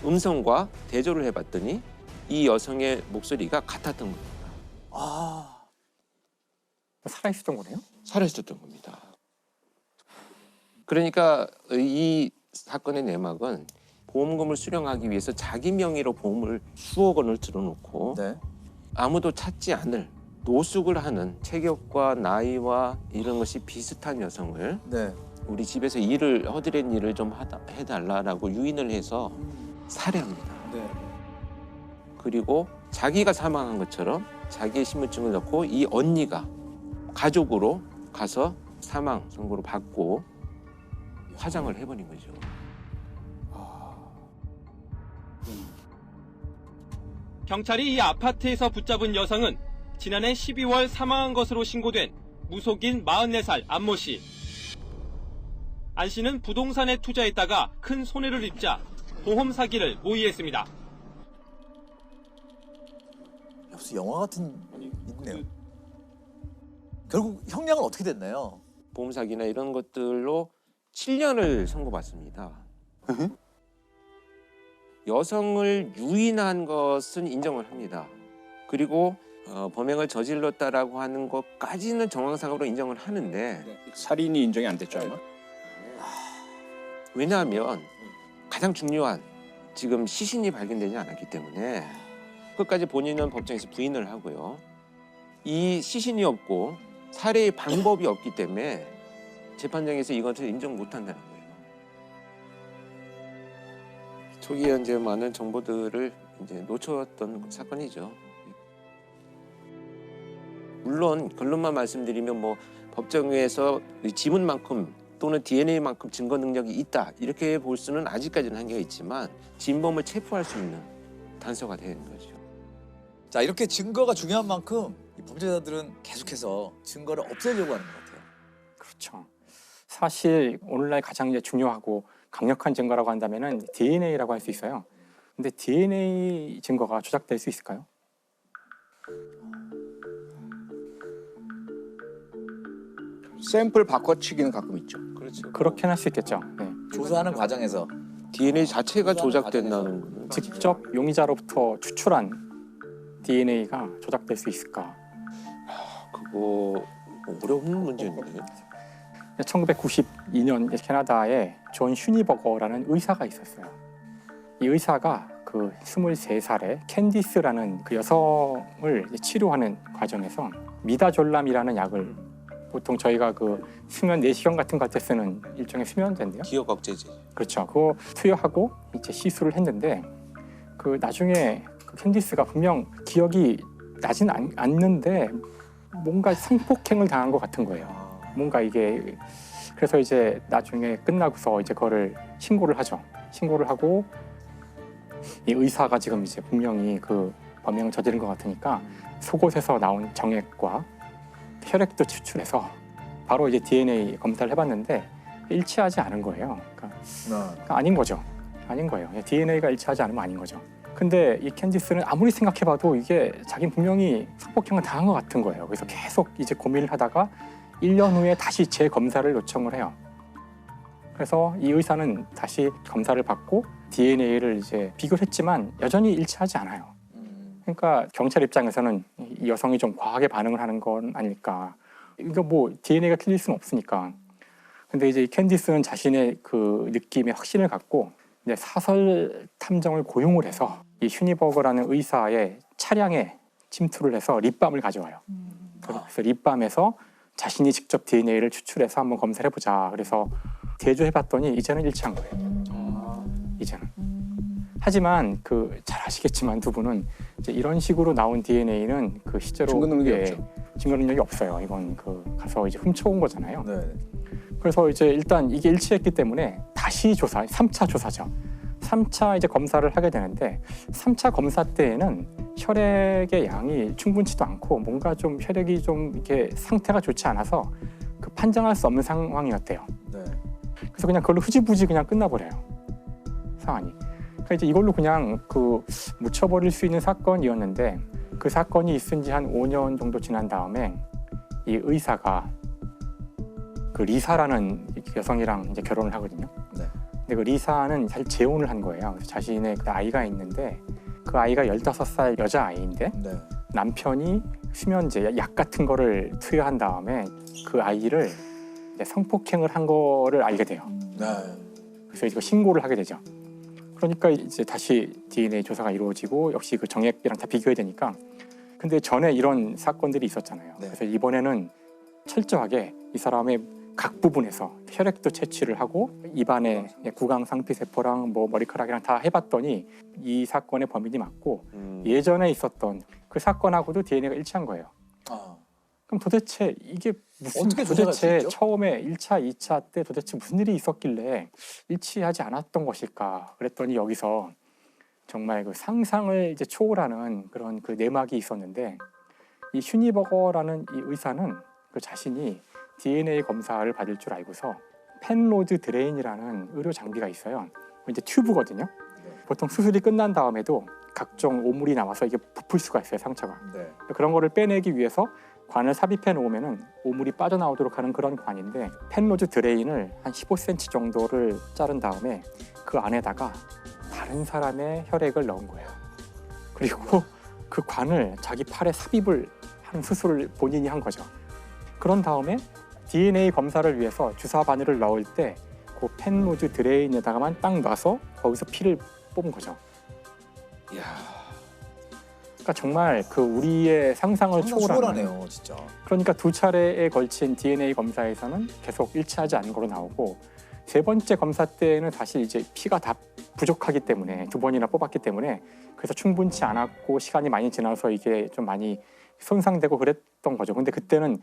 음성과 대조를 해봤더니 이 여성의 목소리가 같았던 겁니다. 살아있었던 거네요? 살아있었던 겁니다. 그러니까 이 사건의 내막은 보험금을 수령하기 위해서 자기 명의로 보험을 수억 원을 들어놓고 네. 아무도 찾지 않을 노숙을 하는 체격과 나이와 이런 것이 비슷한 여성을 네. 우리 집에서 일을 허드렛 일을 좀 해달라라고 유인을 해서 살해합니다. 네. 그리고 자기가 사망한 것처럼 자기의 신분증을 넣고 이 언니가 가족으로 가서 사망 선고를 받고 화장을 해버린 거죠. 경찰이 이 아파트에서 붙잡은 여성은 지난해 12월 사망한 것으로 신고된 무속인 44살 안모 씨. 안 씨는 부동산에 투자했다가 큰 손해를 입자 보험 사기를 모의했습니다. 무슨 영화 같은 있네요. 결국 형량은 어떻게 됐나요? 보험 사기나 이런 것들로 7년을 선고받습니다. 여성을 유인한 것은 인정을 합니다. 그리고 범행을 저질렀다라고 하는 것까지는 정황상으로 인정을 하는데 살인이 인정이 안 됐죠 아마? 왜냐하면 가장 중요한 지금 시신이 발견되지 않았기 때문에 끝까지 본인은 법정에서 부인을 하고요. 이 시신이 없고 살해의 방법이 없기 때문에 재판장에서 이것을 인정 못한다는 거예요. 초기에 이제 많은 정보들을 이제 놓쳤던 사건이죠. 물론 결론만 말씀드리면 뭐 법정에서 지문만큼 또는 DNA만큼 증거 능력이 있다 이렇게 볼 수는 아직까지는 한계가 있지만 진범을 체포할 수 있는 단서가 되는 거죠. 자, 이렇게 증거가 중요한 만큼 이 범죄자들은 계속해서 증거를 없애려고 하는 것 같아요. 그렇죠. 사실 오늘날 가장 이제 중요하고 강력한 증거라고 한다면은 DNA라고 할 수 있어요. 근데 DNA 증거가 조작될 수 있을까요? 샘플 바꿔치기는 가끔 있죠. 그렇죠. 그렇게는 할 수 있겠죠. 네. 조사하는 과정에서 DNA 자체가 조작된다는 거는 직접 용의자로부터 추출한 DNA가 조작될 수 있을까? 그거 어려운 문제인데. 1992년 캐나다에 존 슈니버거라는 의사가 있었어요. 이 의사가 그 23살의 캔디스라는 그 여성을 치료하는 과정에서 미다졸람이라는 약을 보통 저희가 그 수면 내시경 같은 것 때 쓰는 일종의 수면제인데요. 기억 억제제. 그렇죠. 그거 투여하고 이제 시술을 했는데 그 나중에 그 캔디스가 분명 기억이 나진 않는데 뭔가 성폭행을 당한 것 같은 거예요. 뭔가 이게 그래서 이제 나중에 끝나고서 이제 그거를 신고를 하죠. 신고를 하고 이 의사가 지금 이제 분명히 그 범행을 저지른 것 같으니까 속옷에서 나온 정액과 혈액도 추출해서 바로 이제 DNA 검사를 해봤는데 일치하지 않은 거예요. 그러니까 아닌 거죠. 아닌 거예요. DNA가 일치하지 않으면 아닌 거죠. 근데 이 캔디스는 아무리 생각해봐도 이게 자기는 분명히 성폭행을 당한 것 같은 거예요. 그래서 계속 이제 고민을 하다가 1년 후에 다시 재검사를 요청을 해요. 그래서 이 의사는 다시 검사를 받고 DNA를 이제 비교를 했지만 여전히 일치하지 않아요. 그러니까 경찰 입장에서는 이 여성이 좀 과하게 반응을 하는 건 아닐까. 이거 뭐 DNA가 틀릴 수는 없으니까. 근데 이제 이 캔디스는 자신의 그 느낌에 확신을 갖고 이제 사설 탐정을 고용을 해서 이 슈니버거라는 의사의 차량에 침투를 해서 립밤을 가져와요. 그래서 립밤에서 자신이 직접 DNA를 추출해서 한번 검사를 해보자. 그래서 대조해봤더니 이제는 일치한 거예요. 이제는. 하지만 그 잘 아시겠지만 두 분은 이제 이런 식으로 나온 DNA는 그 실제로 증거 능력이 없죠. 증거 능력이 없어요. 이건 그 가서 이제 훔쳐온 거잖아요. 그래서 이제 일단 이게 일치했기 때문에 다시 조사, 3차 조사죠. 3차 이제 검사를 하게 되는데 3차 검사 때에는 혈액의 양이 충분치도 않고 뭔가 좀 혈액이 좀 이렇게 상태가 좋지 않아서 그 판정할 수 없는 상황이었대요. 그래서 그냥 그걸로 흐지부지 그냥 끝나버려요. 상황이. 그러니까 이제 이걸로 그냥 그 묻혀버릴 수 있는 사건이었는데 그 사건이 있은 지 한 5년 정도 지난 다음에 이 의사가 그 리사라는 여성이랑 이제 결혼을 하거든요. 근데 그 리사는 사실 재혼을 한 거예요. 그래서 자신의 그 아이가 있는데 그 아이가 15살 여자아이인데 남편이 수면제, 약 같은 거를 투여한 다음에 그 아이를 이제 성폭행을 한 거를 알게 돼요. 그래서 이거 신고를 하게 되죠. 그러니까 이제 다시 DNA 조사가 이루어지고 역시 그 정액이랑 다 비교해야 되니까. 근데 전에 이런 사건들이 있었잖아요. 그래서 이번에는 철저하게 이 사람의 각 부분에서 혈액도 채취를 하고 입안에 구강 상피세포랑 뭐 머리카락이랑 다 해봤더니 이 사건의 범인이 맞고 예전에 있었던 그 사건하고도 DNA가 일치한 거예요. 그럼 도대체 이게 무슨 도대체 처음에 1차, 2차 때 도대체 무슨 일이 있었길래 일치하지 않았던 것일까? 그랬더니 여기서 정말 그 상상을 이제 초월하는 그런 그 내막이 있었는데 이 슈니버거라는 이 의사는 그 자신이 DNA 검사를 받을 줄 알고서 펜로드 드레인이라는 의료 장비가 있어요. 이제 튜브거든요. 보통 수술이 끝난 다음에도 각종 오물이 나와서 이게 부풀 수가 있어요, 상처가. 그런 거를 빼내기 위해서 관을 삽입해 놓으면은 오물이 빠져나오도록 하는 그런 관인데 펜로드 드레인을 한 15cm 정도를 자른 다음에 그 안에다가 다른 사람의 혈액을 넣은 거예요. 그리고 그 관을 자기 팔에 삽입을 하는 수술을 본인이 한 거죠. 그런 다음에 DNA 검사를 위해서 주사 바늘을 넣을 때 그 펜로드 드레인에다가만 딱 놔서 거기서 피를 뽑은 거죠. 그러니까 정말 그 우리의 상상을 초월하네요, 진짜. 그러니까 두 차례에 걸친 DNA 검사에서는 계속 일치하지 않은 걸로 나오고 세 번째 검사 때는 사실 이제 피가 다 부족하기 때문에 2번이나 뽑았기 때문에 그래서 충분치 않았고 시간이 많이 지나서 이게 좀 많이 손상되고 그랬던 거죠. 근데 그때는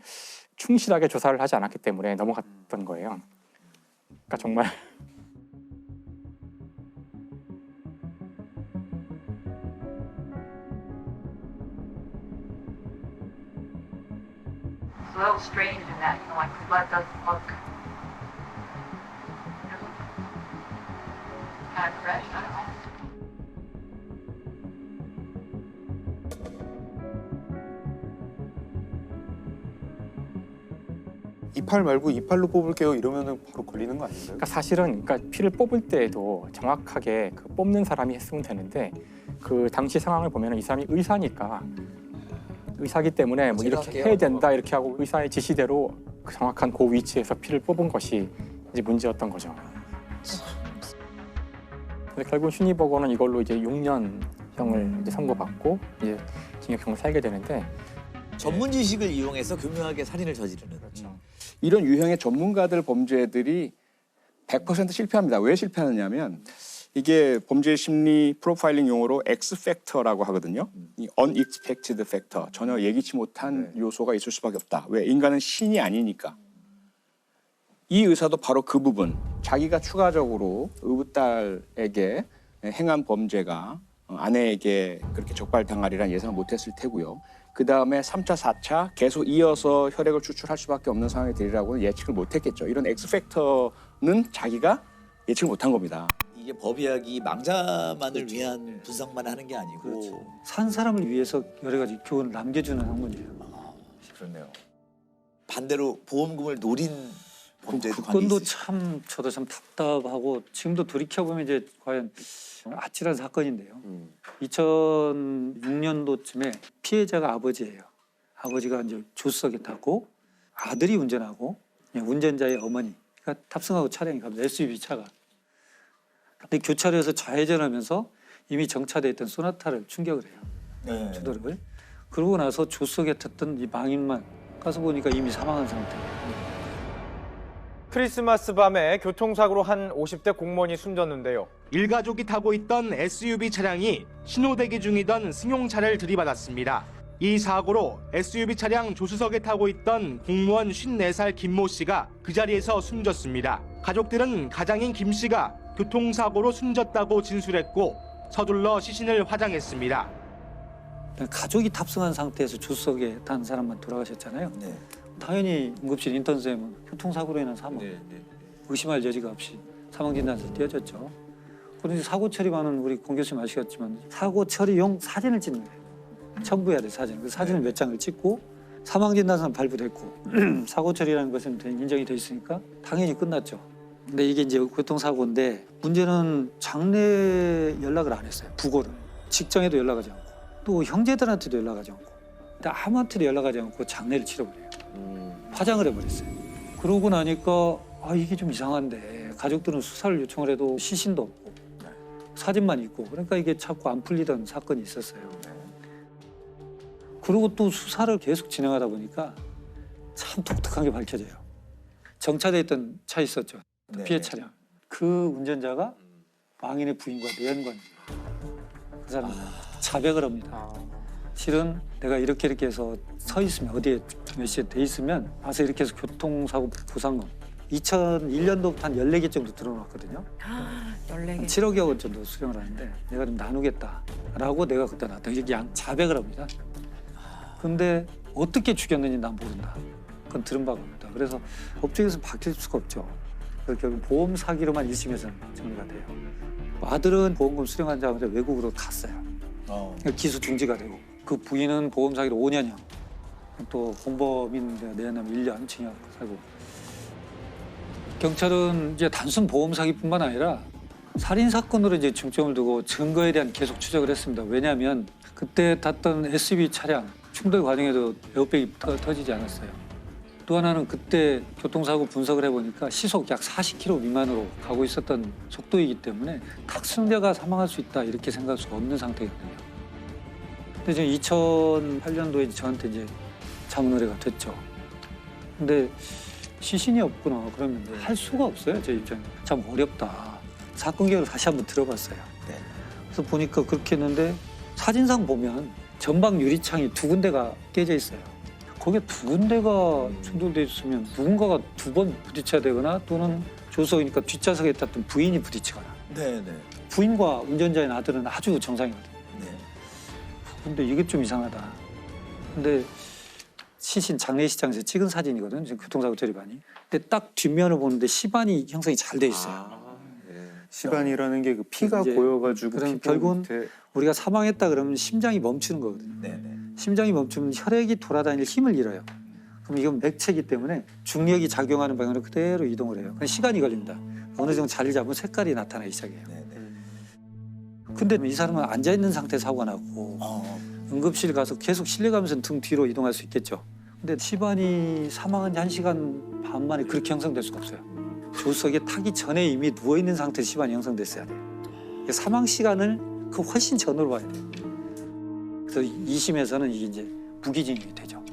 충실하게 조사를 하지 않았기 때문에 넘어갔던 거예요. 그러니까 정말 It's a little strange in that, you know, like the blood doesn't look kind of fresh. I don't know. 이팔 말고 이팔로 뽑을게요 이러면은 바로 걸리는 거 아닌가요? 그러니까 사실은 그러니까 피를 뽑을 때에도 정확하게 그 뽑는 사람이 했으면 되는데 그 당시 상황을 보면 이 사람이 의사니까 의사기 때문에 뭐 이렇게 해야 된다 이렇게 하고 의사의 지시대로 그 정확한 그 위치에서 피를 뽑은 것이 이제 문제였던 거죠. 근데 결국 슈니버거는 이걸로 이제 6년형을 이제 선고받고 이제 징역형을 살게 되는데 전문 지식을 이용해서 교묘하게 살인을 저지르는. 그렇죠. 이런 유형의 전문가들 범죄들이 100% 실패합니다. 왜 실패하느냐면 이게 범죄 심리 프로파일링 용어로 X팩터라고 하거든요. 이 unexpected factor, 전혀 예기치 못한 요소가 있을 수밖에 없다. 왜? 인간은 신이 아니니까. 이 의사도 바로 그 부분, 자기가 추가적으로 의붓딸에게 행한 범죄가 아내에게 그렇게 적발당하리란 예상을 못했을 테고요. 그 다음에 3차, 4차 계속 이어서 혈액을 추출할 수밖에 없는 상황이 되리라고는 예측을 못했겠죠. 이런 X팩터는 자기가 예측을 못한 겁니다. 이게 법의학이 망자만을 위한 분석만 하는 게 아니고 산 사람을 위해서 여러 가지 교훈을 남겨주는 학문이에요. 그렇네요. 반대로 보험금을 노린 범죄도 많이 그건도 있으시죠. 참 저도 참 답답하고 지금도 돌이켜보면 이제 과연 아찔한 사건인데요. 2006년도쯤에 피해자가 아버지예요. 아버지가 이제 조수석에 타고 아들이 운전하고 운전자의 어머니가 탑승하고 차량이 갑니다. SUV 차가. 근데 교차로에서 좌회전하면서 이미 정차돼 있던 소나타를 충격을 해요. 주도를. 그러고 나서 조수석에 탔던 이 망인만 가서 보니까 이미 사망한 상태예요. 크리스마스 밤에 교통사고로 한 50대 공무원이 숨졌는데요. 일가족이 타고 있던 SUV 차량이 신호대기 중이던 승용차를 들이받았습니다. 이 사고로 SUV 차량 조수석에 타고 있던 공무원 54살 김모 씨가 그 자리에서 숨졌습니다. 가족들은 가장인 김 씨가 교통사고로 숨졌다고 진술했고 서둘러 시신을 화장했습니다. 가족이 탑승한 상태에서 조수석에 탄 사람만 돌아가셨잖아요. 당연히 응급실 인턴쌤은 교통사고로 인한 사망, 의심할 여지가 없이 사망진단서 띄어졌죠. 그런데 사고 처리반은 우리 공 교수님 아시겠지만 사고 처리용 사진을 찍는 거예요. 첨부해야 돼 사진. 그 사진을 몇 장을 찍고 사망진단서는 발부됐고 사고 처리라는 것은 인정이 돼 있으니까 당연히 끝났죠. 근데 이게 이제 교통사고인데 문제는 장례 연락을 안 했어요. 부고를. 직장에도 연락하지 않고 또 형제들한테도 연락하지 않고 근데 아무한테도 연락하지 않고 장례를 치러버려요. 파장을 해버렸어요. 그러고 나니까 이게 좀 이상한데 가족들은 수사를 요청을 해도 시신도 없고 사진만 있고 그러니까 이게 자꾸 안 풀리던 사건이 있었어요. 그리고 또 수사를 계속 진행하다 보니까 참 독특한 게 밝혀져요. 정차돼 있던 차 있었죠. 피해 차량. 그 운전자가 망인의 부인과 내연관이에요. 그 사람은 자백을 합니다. 실은 내가 이렇게 해서 서 있으면 어디에 몇 시에 돼 있으면 와서 이렇게 해서 교통사고 보상금 2001년도부터 한 14개 정도 들어놨거든요. 14개. 7억여 원 정도 수령을 하는데 내가 좀 나누겠다라고 내가 그때 나왔다. 이렇게 자백을 합니다. 근데 어떻게 죽였는지 난 모른다. 그건 들은 바가 없다. 그래서 법정에서 밝힐 수가 없죠. 그래서 결국 보험 사기로만 1심에서는 정리가 돼요. 아들은 보험금 수령하자마자 외국으로 갔어요. 기소 중지가 되고 그 부인은 보험 사기로 5년형 또 공범인 내연하면 1년 징역 살고 경찰은 이제 단순 보험 사기뿐만 아니라 살인 사건으로 이제 중점을 두고 증거에 대한 계속 추적을 했습니다. 왜냐하면 그때 탔던 SUV 차량 충돌 과정에도 에어백이 터지지 않았어요. 또 하나는 그때 교통사고 분석을 해보니까 시속 약 40km 미만으로 가고 있었던 속도이기 때문에 탁승자가 사망할 수 있다 이렇게 생각할 수가 없는 상태거든요. 근데 지금 2008년도에 저한테 이제 자문 의뢰가 됐죠. 근데 시신이 없구나 그러면 할 수가 없어요. 제 입장에 참 어렵다. 사건 계획을 다시 한번 들어봤어요. 그래서 보니까 그렇게 했는데 사진상 보면 전방 유리창이 2군데가 깨져 있어요. 거기에 2군데가 충돌돼 있으면 누군가가 2번 부딪혀야 되거나 또는 조수석이니까 뒷좌석에 탔던 부인이 부딪히거나. 부인과 운전자인 아들은 아주 정상이거든요. 근데 이게 좀 이상하다. 근데 시신 장례식장에서 찍은 사진이거든요. 지금 교통사고 처리반이. 근데 딱 뒷면을 보는데 시반이 형성이 잘 돼 있어요. 시반이라는 게 그 피가 고여가지고 그럼 결국은 우리가 사망했다 그러면 심장이 멈추는 거거든요. 심장이 멈추면 혈액이 돌아다닐 힘을 잃어요. 그럼 이건 맥체이기 때문에 중력이 작용하는 방향으로 그대로 이동을 해요. 그냥 시간이 걸립니다. 어느 정도 자리를 잡으면 색깔이 나타나기 시작해요. 근데 이 사람은 앉아있는 상태에서 사고가 나고 응급실 가서 계속 실려가면서 등 뒤로 이동할 수 있겠죠. 근데 시반이 사망한 지 1시간 반 만에 그렇게 형성될 수가 없어요. 조수석에 타기 전에 이미 누워있는 상태에서 시반이 형성됐어야 돼요. 사망 시간을 그 훨씬 전으로 봐야 돼요. 그래서 2심에서는 이게 이제 무기징역이 되죠.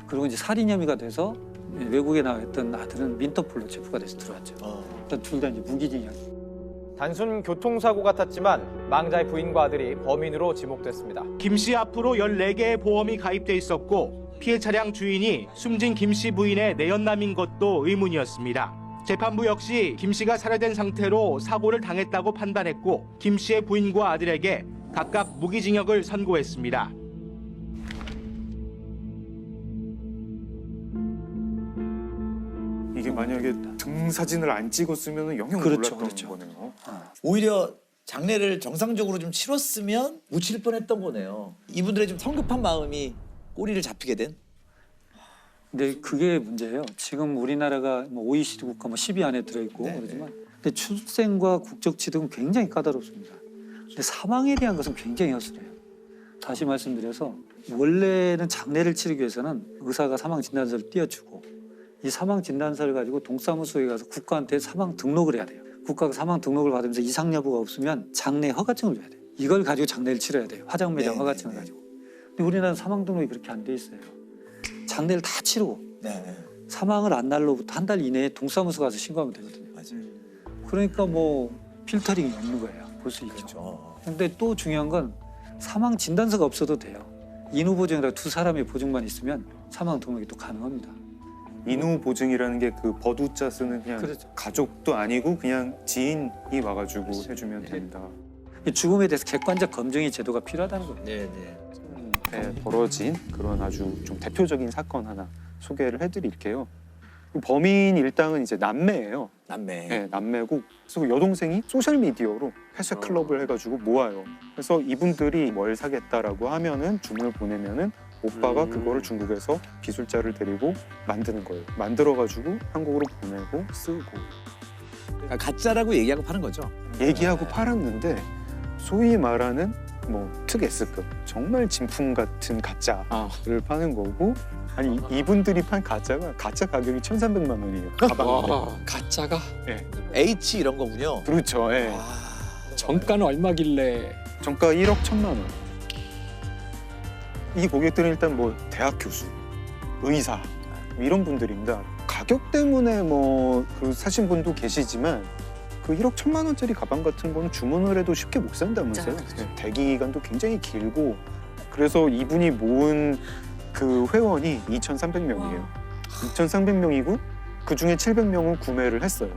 그리고 이제 살인 혐의가 돼서 외국에 나와 있던 아들은 민터폴로 체포가 돼서 들어왔죠. 일단 둘 다 이제 무기징역. 단순 교통사고 같았지만 망자의 부인과 아들이 범인으로 지목됐습니다. 김 씨 앞으로 14개의 보험이 가입돼 있었고 피해 차량 주인이 숨진 김 씨 부인의 내연남인 것도 의문이었습니다. 재판부 역시 김 씨가 살해된 상태로 사고를 당했다고 판단했고 김 씨의 부인과 아들에게 각각 무기징역을 선고했습니다. 이게 만약에 등 사진을 안 찍었으면 영영 몰랐던 거네요. 오히려 장례를 정상적으로 좀 치렀으면 묻힐 뻔했던 거네요. 이분들의 좀 성급한 마음이 꼬리를 잡히게 된. 근데 그게 문제예요. 지금 우리나라가 뭐 OECD 국가 뭐 10위 안에 들어있고 그러지만 근데 출생과 국적 취득은 굉장히 까다롭습니다. 근데 사망에 대한 것은 굉장히 허술해요. 다시 말씀드려서 원래는 장례를 치르기 위해서는 의사가 사망 진단서를 띄워주고 이 사망 진단서를 가지고 동사무소에 가서 국가한테 사망 등록을 해야 돼요. 국가가 사망 등록을 받으면서 이상 여부가 없으면 장례 허가증을 줘야 돼요. 이걸 가지고 장례를 치러야 돼요. 화장 매장 허가증을 가지고. 근데 우리나라는 사망 등록이 그렇게 안 돼 있어요. 장례를 다 치르고 사망을 한 날로부터 한 달 이내에 동사무소 가서 신고하면 되거든요. 그러니까 뭐 필터링이 없는 거예요. 볼 수 있죠. 근데 또 중요한 건 사망 진단서가 없어도 돼요. 인후 보증이라고 두 사람의 보증만 있으면 사망 등록이 또 가능합니다. 인후 보증이라는 게 그 버두자 쓰는 그냥 가족도 아니고 그냥 지인이 와가지고 해주면 된다. 죽음에 대해서 객관적 검증의 제도가 필요하다는 거예요. 네, 벌어진 그런 아주 좀 대표적인 사건 하나 소개를 해드릴게요. 범인 일당은 이제 남매예요. 남매. 네, 남매고 그래서 여동생이 소셜 미디어로 회색 클럽을 해가지고 모아요. 그래서 이분들이 뭘 사겠다라고 하면은 주문을 보내면은 오빠가 그거를 중국에서 기술자를 데리고 만드는 거예요. 만들어가지고 한국으로 보내고 쓰고. 그러니까 가짜라고 얘기하고 파는 거죠. 얘기하고 팔았는데 소위 말하는 뭐 특 S급 정말 진품 같은 가짜를 파는 거고 아니 이분들이 판 가짜가 가짜 가격이 1,300만 원이에요. 가방인데. 가짜가? 네. H 이런 거군요. 그렇죠. 예. 정가는 얼마길래? 정가 1억 1,000만 원. 이 고객들은 일단 뭐 대학 교수, 의사 이런 분들입니다. 가격 때문에 뭐 그 사신 분도 계시지만 그 1억 1,000만 원짜리 가방 같은 거는 주문을 해도 쉽게 못 산다면서요. 대기 기간도 굉장히 길고 그래서 이분이 모은 그 회원이 2,300명이에요. 2,300명이고 그 중에 700명은 구매를 했어요.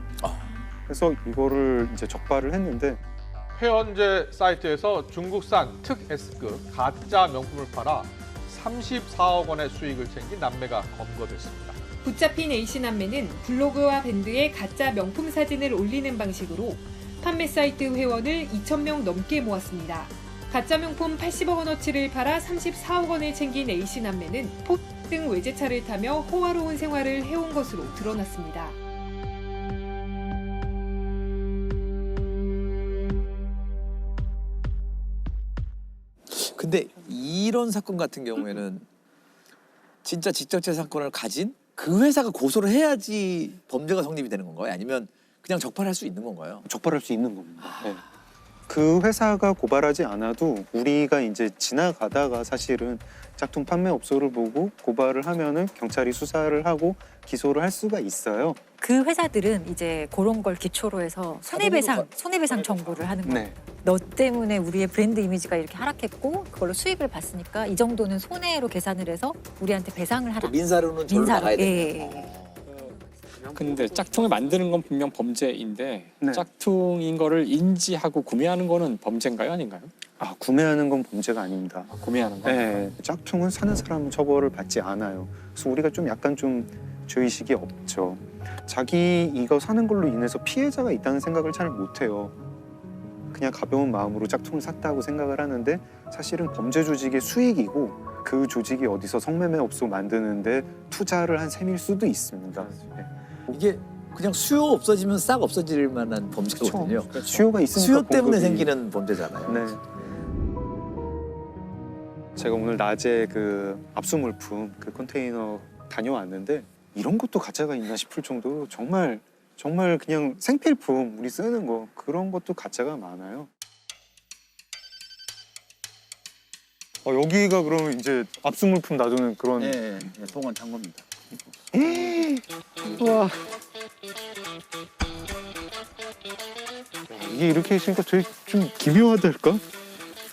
그래서 이거를 이제 적발을 했는데 회원제 사이트에서 중국산 특 S급 가짜 명품을 팔아 34억 원의 수익을 챙긴 남매가 검거됐습니다. 붙잡힌 A씨 남매는 블로그와 밴드에 가짜 명품 사진을 올리는 방식으로 판매 사이트 회원을 2,000명 넘게 모았습니다. 가짜 명품 80억 원어치를 팔아 34억 원을 챙긴 A씨 남매는 포 등 외제차를 타며 호화로운 생활을 해온 것으로 드러났습니다. 근데 이런 사건 같은 경우에는 진짜 지적재산권을 가진 그 회사가 고소를 해야지 범죄가 성립이 되는 건가요? 아니면 그냥 적발할 수 있는 건가요? 적발할 수 있는 겁니다. 네. 그 회사가 고발하지 않아도 우리가 이제 지나가다가 사실은 짝퉁 판매업소를 보고 고발을 하면은 경찰이 수사를 하고 기소를 할 수가 있어요. 그 회사들은 이제 그런 걸 기초로 해서 손해배상 청구를 하는 거예요. 너 때문에 우리의 브랜드 이미지가 이렇게 하락했고 그걸로 수익을 봤으니까 이 정도는 손해로 계산을 해서 우리한테 배상을 하라. 민사로는 저를 나가야 예. 근데 짝퉁을 만드는 건 분명 범죄인데 짝퉁인 거를 인지하고 구매하는 거는 범죄인가요, 아닌가요? 아, 구매하는 건 범죄가 아닙니다. 구매하는 거? 네, 짝퉁은 사는 사람은 처벌을 받지 않아요. 그래서 우리가 좀 약간 좀 죄의식이 없죠. 자기 이거 사는 걸로 인해서 피해자가 있다는 생각을 잘 못해요. 그냥 가벼운 마음으로 짝퉁을 샀다고 생각을 하는데 사실은 범죄 조직의 수익이고 그 조직이 어디서 성매매업소 만드는데 투자를 한 셈일 수도 있습니다. 네. 이게 그냥 수요 없어지면 싹 없어질 만한 범죄거든요. 그렇죠. 수요가 있으니까 수요 때문에 공급이... 생기는 범죄잖아요. 네. 제가 오늘 낮에 그 압수물품 그 컨테이너 다녀왔는데 이런 것도 가짜가 있나 싶을 정도로 정말 그냥 생필품 우리 쓰는 거 그런 것도 가짜가 많아요. 여기가 그러면 이제 압수물품 놔두는 그런 네, 동원 창고입니다. 와. 이게 이렇게 있으니까 되게 좀 기묘하달까?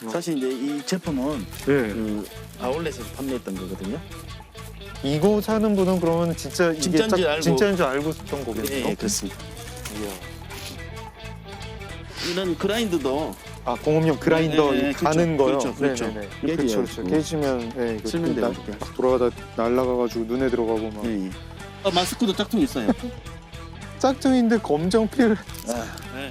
사실 이제 이 제품은 그 아울렛에서 판매했던 거거든요. 이거 사는 분은 그러면 진짜 이게 진짜인 줄 알고 썼던 거겠네요. 네, 그렇습니다. 이런 그라인더도 공업용 그라인더 가는 거요. 그렇죠. 그렇죠. 깨지면 쓸면 돼요. 막 돌아가다 날아가가지고 눈에 들어가고 막. 마스크도 짝퉁 있어요. 짝퉁인데 검정필.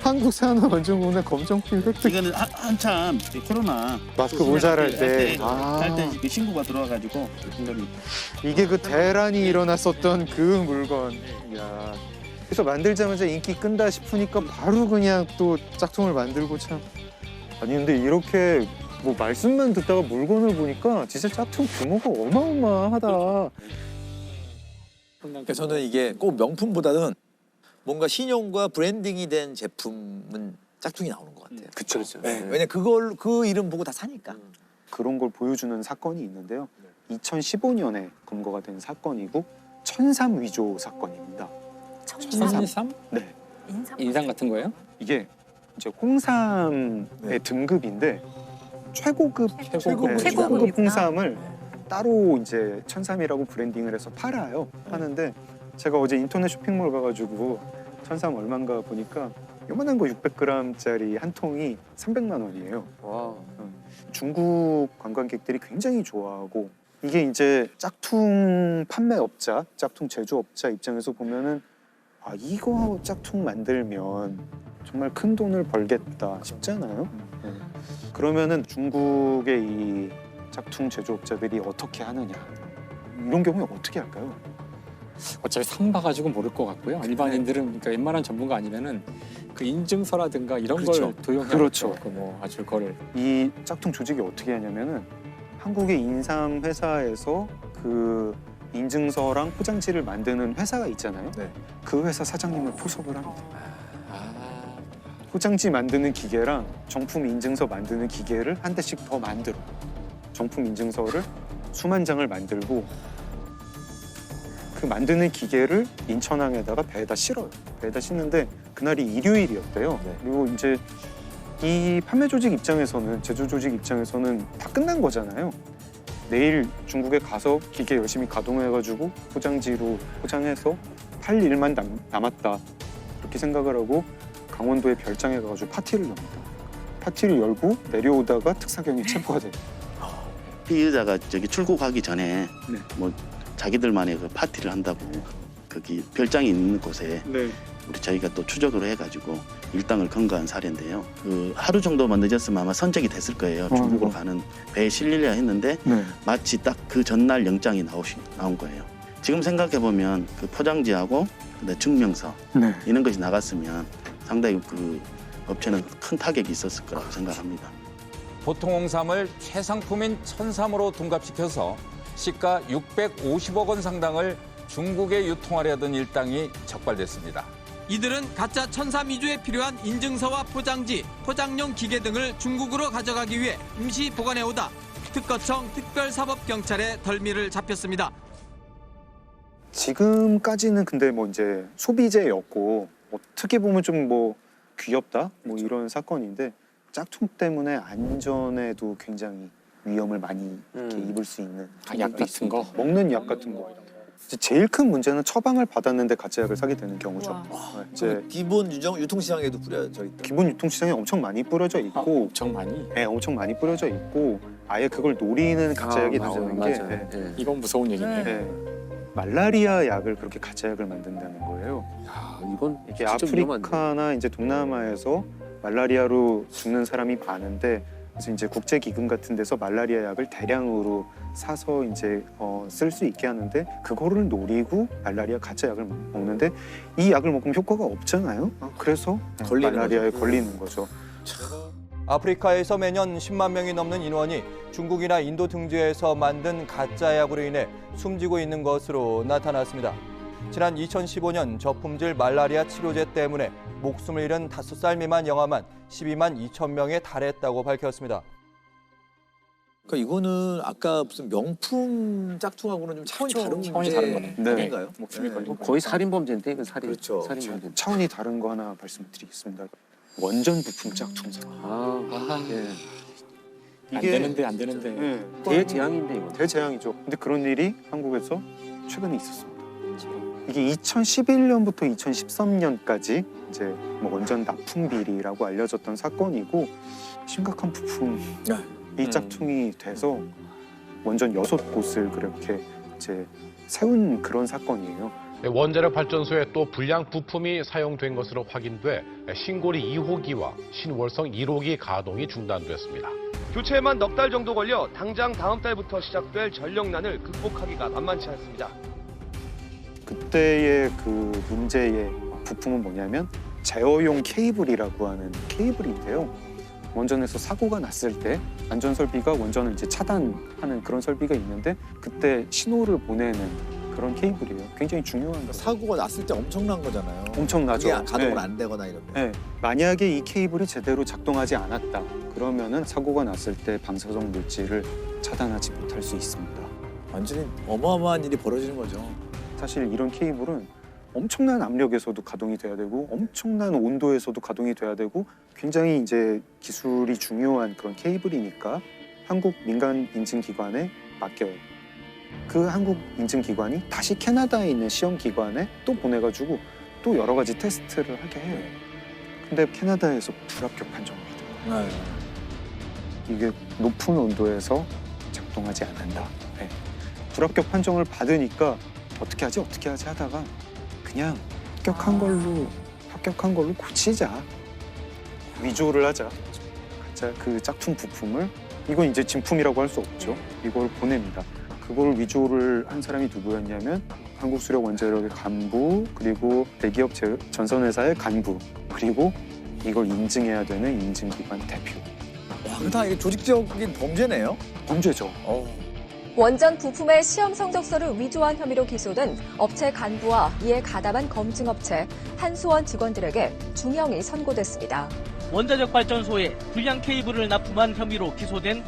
한국 산업안전공단 검정필 획득. 이거는 한참 코로나 마스크 모자랄 때 할때 신고가 들어와가지고 이게 그 대란이 일어났었던 그 물건. 야. 그래서 만들자마자 인기 끈다 싶으니까 바로 그냥 또 짝퉁을 만들고 참. 아니 근데 이렇게 뭐 말씀만 듣다가 물건을 보니까 진짜 짝퉁 규모가 어마어마하다. 그러니까 저는 이게 꼭 명품보다는 뭔가 신용과 브랜딩이 된 제품은 짝퉁이 나오는 것 같아요. 그쵸. 네. 왜냐 그 이름 보고 다 사니까. 그런 걸 보여주는 사건이 있는데요. 2015년에 검거가 된 사건이고 천삼 위조 사건입니다. 천삼? 네. 인삼 같은 거예요? 이게 이제 홍삼의 등급인데 최고급 홍삼을 따로 이제 천삼이라고 브랜딩을 해서 팔아요. 하는데 제가 어제 인터넷 쇼핑몰 가가지고 천삼 얼마인가 보니까 요만한 거 600g짜리 한 통이 300만 원이에요. 와. 중국 관광객들이 굉장히 좋아하고 이게 이제 짝퉁 판매업자, 짝퉁 제조업자 입장에서 보면은 이거 짝퉁 만들면 정말 큰 돈을 벌겠다 싶잖아요. 그러면은 중국의 이 짝퉁 제조업자들이 어떻게 하느냐 이런 경우에 어떻게 할까요? 어차피 상 봐가지고 모를 것 같고요. 일반인들은 그러니까 웬만한 전문가 아니면은 그 인증서라든가 이런 걸 도용해야 그렇죠. 뭐 아주 거를 이 짝퉁 조직이 어떻게 하냐면은 한국의 인삼 회사에서 그 인증서랑 포장지를 만드는 회사가 있잖아요. 그 회사 사장님을 포섭을 합니다. 포장지 만드는 기계랑 정품 인증서 만드는 기계를 한 대씩 더 만들어. 정품 인증서를 수만 장을 만들고 그 만드는 기계를 인천항에다가 배에다 실어요. 배에다 싣는데 그날이 일요일이었대요. 그리고 이제 이 판매 조직 입장에서는, 제조 조직 입장에서는 다 끝난 거잖아요. 내일 중국에 가서 기계 열심히 가동해가지고 포장지로 포장해서 팔 일만 남았다. 그렇게 생각을 하고 강원도에 별장에 가가지고 파티를 엽니다. 파티를 열고 내려오다가 특사경에 체포가 돼요. 피의자가 저기 출국하기 전에 뭐 자기들만의 그 파티를 한다고 거기 별장이 있는 곳에 우리 저희가 또 추적을 해가지고 일당을 검거한 사례인데요. 그 하루 정도만 늦었으면 아마 선적이 됐을 거예요. 중국으로 가는 배에 실리려 했는데 마치 딱 그 전날 영장이 나온 거예요. 지금 생각해 보면 그 포장지하고 증명서 이런 것이 나갔으면 상당히 그 업체는 큰 타격이 있었을 거라고 생각합니다. 보통 홍삼을 최상품인 천삼으로 둔갑시켜서 시가 650억 원 상당을 중국에 유통하려던 일당이 적발됐습니다. 이들은 가짜 천삼 위조에 필요한 인증서와 포장지, 포장용 기계 등을 중국으로 가져가기 위해 임시 보관해오다 특거청 특별사법경찰에 덜미를 잡혔습니다. 지금까지는 근데 뭐 이제 소비재였고 어떻게 보면 좀 뭐 귀엽다 뭐 이런 사건인데 짝퉁 때문에 안전에도 굉장히 위험을 많이 이렇게 입을 수 있는 약 같은 거? 먹는 약 같은 거. 이제 제일 큰 문제는 처방을 받았는데 가짜 약을 사게 되는 경우죠. 이제 기본 유통시장에도 뿌려져 있다. 기본 유통시장에 엄청 많이 뿌려져 있고 엄청 많이? 네, 엄청 많이 뿌려져 있고 아예 그걸 노리는 가짜 약이 나오는 게 이건 무서운 얘기네요. 말라리아 약을 그렇게 가짜 약을 만든다는 거예요. 이건 이게 아프리카나 이제 동남아에서 말라리아로 죽는 사람이 많은데 그래서 이제 국제기금 같은 데서 말라리아 약을 대량으로 사서 이제 쓸 수 있게 하는데 그거를 노리고 말라리아 가짜 약을 먹는데 이 약을 먹으면 효과가 없잖아요. 그래서 말라리아에 걸리는 거죠. 아프리카에서 매년 10만 명이 넘는 인원이 중국이나 인도 등지에서 만든 가짜 약으로 인해 숨지고 있는 것으로 나타났습니다. 지난 2015년 저품질 말라리아 치료제 때문에 목숨을 잃은 5살 미만 영아만 12만 2천 명에 달했다고 밝혔습니다. 그러니까 이거는 아까 무슨 명품 짝퉁하고는 좀 차원이 다른 차원이 다른 거네. 아닌가요? 거의 살인범죄인데 이건 살인. 그렇죠. 살인범죄. 차원이 다른 거 하나 말씀드리겠습니다. 원전 부품 짝퉁사. 안 되는데. 네. 대재앙인데 이거. 대재앙이죠. 근데 그런 일이 한국에서 최근에 있었습니다. 이게 2011년부터 2013년까지 이제 뭐 원전 납품 비리라고 알려졌던 사건이고 심각한 부품이 짝퉁이 돼서 원전 6곳을 그렇게 이제 세운 그런 사건이에요. 원자력 발전소에 또 불량 부품이 사용된 것으로 확인돼 신고리 2호기와 신월성 1호기 가동이 중단됐습니다. 교체에만 넉 달 정도 걸려 당장 다음 달부터 시작될 전력난을 극복하기가 만만치 않습니다. 그때의 그 문제의 부품은 뭐냐면 제어용 케이블이라고 하는 케이블인데요. 원전에서 사고가 났을 때 안전 설비가 원전을 이제 차단하는 그런 설비가 있는데 그때 신호를 보내는 그런 케이블이에요. 굉장히 중요한 거. 사고가 났을 때 엄청난 거잖아요. 엄청나죠. 그게 가동을 네. 안 되거나 이러면. 네. 만약에 이 케이블이 제대로 작동하지 않았다. 그러면은 사고가 났을 때 방사성 물질을 차단하지 못할 수 있습니다. 완전히 어마어마한 일이 벌어지는 거죠. 사실 이런 케이블은 엄청난 압력에서도 가동이 돼야 되고 엄청난 온도에서도 가동이 돼야 되고 굉장히 이제 기술이 중요한 그런 케이블이니까 한국 민간 인증기관에 맡겨요. 그 한국 인증기관이 다시 캐나다에 있는 시험기관에 또 보내가지고 또 여러 가지 테스트를 하게 해요. 근데 캐나다에서 불합격 판정을 받아요. 이게 높은 온도에서 작동하지 않는다. 네. 불합격 판정을 받으니까 어떻게 하지 하다가 그냥 합격한 걸로 고치자. 위조를 하자. 가짜 그 짝퉁 부품을 이건 이제 진품이라고 할 수 없죠. 이걸 보냅니다. 그걸 위조를 한 사람이 누구였냐면 한국수력원자력의 간부 그리고 대기업 전선회사의 간부 그리고 이걸 인증해야 되는 인증기관 대표. 와, 그 다 이게 조직적인 범죄네요. 범죄죠. 원전 부품의 시험 성적서를 위조한 혐의로 기소된 업체 간부와 이에 가담한 검증업체 한수원 직원들에게 중형이 선고됐습니다. 원자력 발전소에 불량 케이블을 납품한 혐의로 기소된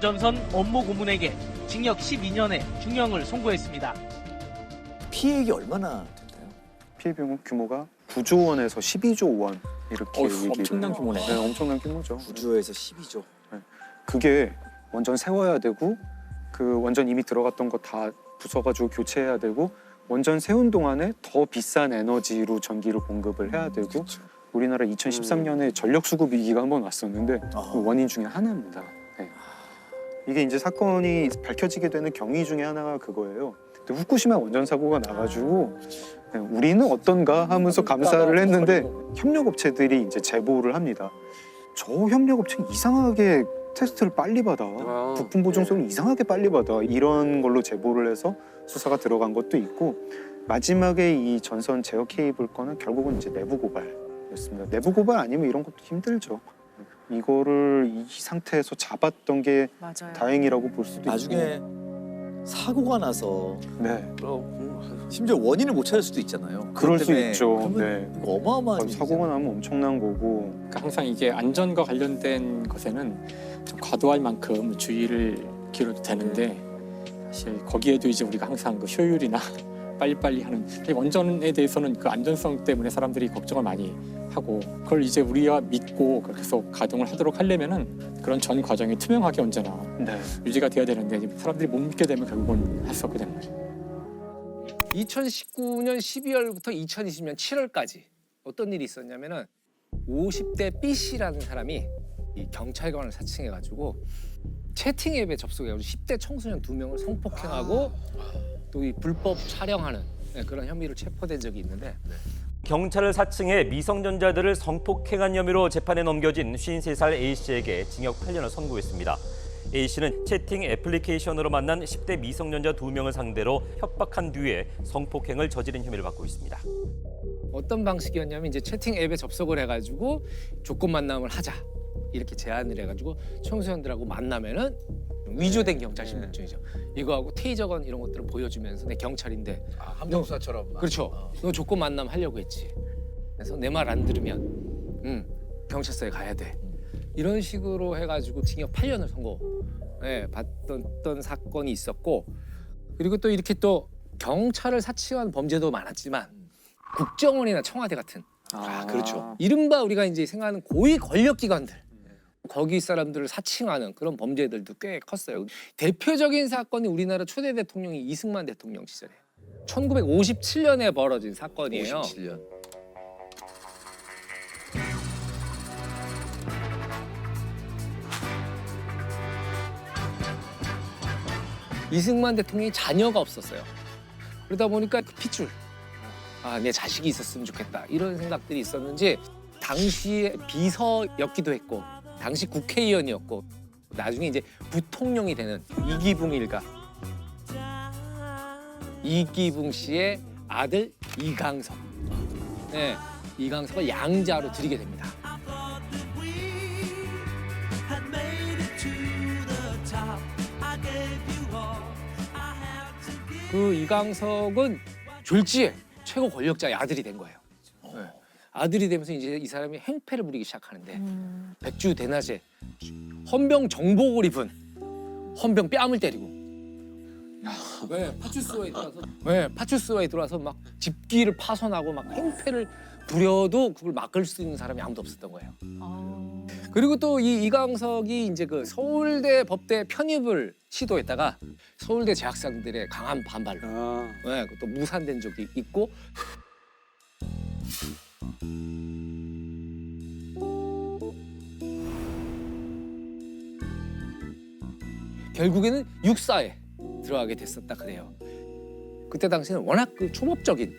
전선 업무 고문에게 징역 12년의 중형을 선고했습니다. 피해액이 얼마나 됐나요? 피해 규모가 9조 원에서 12조 원 이렇게 엄청난 규모네. 네, 엄청난 규모죠. 9조에서 12조. 네. 그게 원전 세워야 되고 그 원전 이미 들어갔던 거 다 부숴가지고 교체해야 되고 원전 세운 동안에 더 비싼 에너지로 전기를 공급을 해야 되고 그렇죠. 우리나라 2013년에 전력 수급 위기가 한번 왔었는데 그 원인 중에 하나입니다. 네. 이게 이제 사건이 밝혀지게 되는 경위 중에 하나가 그거예요. 근데 후쿠시마 원전 사고가 나가지고 우리는 어떤가 하면서 감사를 했는데 협력업체들이 이제 제보를 합니다. 저 협력업체 이상하게 테스트를 빨리 받아. 부품 보증서를 이상하게 빨리 받아. 이런 걸로 제보를 해서 수사가 들어간 것도 있고 마지막에 이 전선 제어 케이블 건은 결국은 이제 내부 고발이었습니다. 내부 고발 아니면 이런 것도 힘들죠. 이거를 이 상태에서 잡았던 게 맞아요. 다행이라고 볼 수도 나중에 있고. 사고가 나서 네. 심지어 원인을 못 찾을 수도 있잖아요. 그럴 수 있죠. 그러면 네. 이거 어마어마한 사고가 나면 엄청난 거고. 그러니까 항상 이게 안전과 관련된 것에는 좀 과도할 만큼 주의를 기울여도 되는데 사실 거기에도 이제 우리가 항상 그 효율이나 빨리빨리 하는 원전에 대해서는 그 안전성 때문에 사람들이 걱정을 많이 하고 그걸 이제 우리가 믿고 계속 가동을 하도록 하려면은 그런 전 과정이 투명하게 언제나 유지가 돼야 되는데 사람들이 못 믿게 되면 결국은 할 수 없게 되는 거죠. 2019년 12월부터 2020년 7월까지 어떤 일이 있었냐면은 50대 B 씨라는 사람이 이 경찰관을 사칭해가지고 채팅 앱에 접속해가지고 10대 청소년 2명을 성폭행하고 또 이 불법 촬영하는 그런 혐의로 체포된 적이 있는데 경찰을 사칭해 미성년자들을 성폭행한 혐의로 재판에 넘겨진 53살 A씨에게 징역 8년을 선고했습니다. A씨는 채팅 애플리케이션으로 만난 10대 미성년자 2명을 상대로 협박한 뒤에 성폭행을 저지른 혐의를 받고 있습니다. 어떤 방식이었냐면 이제 채팅 앱에 접속을 해가지고 조건 만남을 하자 이렇게 제안을 해가지고 청소년들하고 만나면은 위조된 경찰 신분증이죠. 이거하고 테이저건 이런 것들을 보여주면서 내 경찰인데 함정수사처럼 그렇죠. 너 조건 만남 하려고 했지. 그래서 내 말 안 들으면 경찰서에 가야 돼. 이런 식으로 해가지고 징역 8년을 예, 받던 사건이 있었고 그리고 또 이렇게 또 경찰을 사칭한 범죄도 많았지만 국정원이나 청와대 같은 그렇죠. 이른바 우리가 이제 생각하는 고위 권력기관들 거기 사람들을 사칭하는 그런 범죄들도 꽤 컸어요. 대표적인 사건이 우리나라 초대 대통령이 이승만 대통령 시절에 1957년에 벌어진 사건이에요. 57년. 이승만 대통령이 자녀가 없었어요. 그러다 보니까 그 핏줄, 내 자식이 있었으면 좋겠다 이런 생각들이 있었는지 당시에 비서였기도 했고 당시 국회의원이었고 나중에 이제 부통령이 되는 이기붕 일가 이기붕 씨의 아들 이강석, 네, 이강석을 양자로 드리게 됩니다. 그 이강석은 졸지에 최고 권력자의 아들이 된 거예요. 네. 아들이 되면서 이제 이 사람이 행패를 부리기 시작하는데 백주 대낮에 헌병 정복을 입은 헌병 뺨을 때리고 파출소에 들어와서 막 집기를 파손하고 막 행패를 부려도 그걸 막을 수 있는 사람이 아무도 없었던 거예요. 그리고 또 이 이강석이 이제 그 서울대 법대 편입을 시도했다가 서울대 재학생들의 강한 반발로 또 무산된 적이 있고 결국에는 육사에 들어가게 됐었다 그래요. 그때 당시에는 워낙 그 초법적인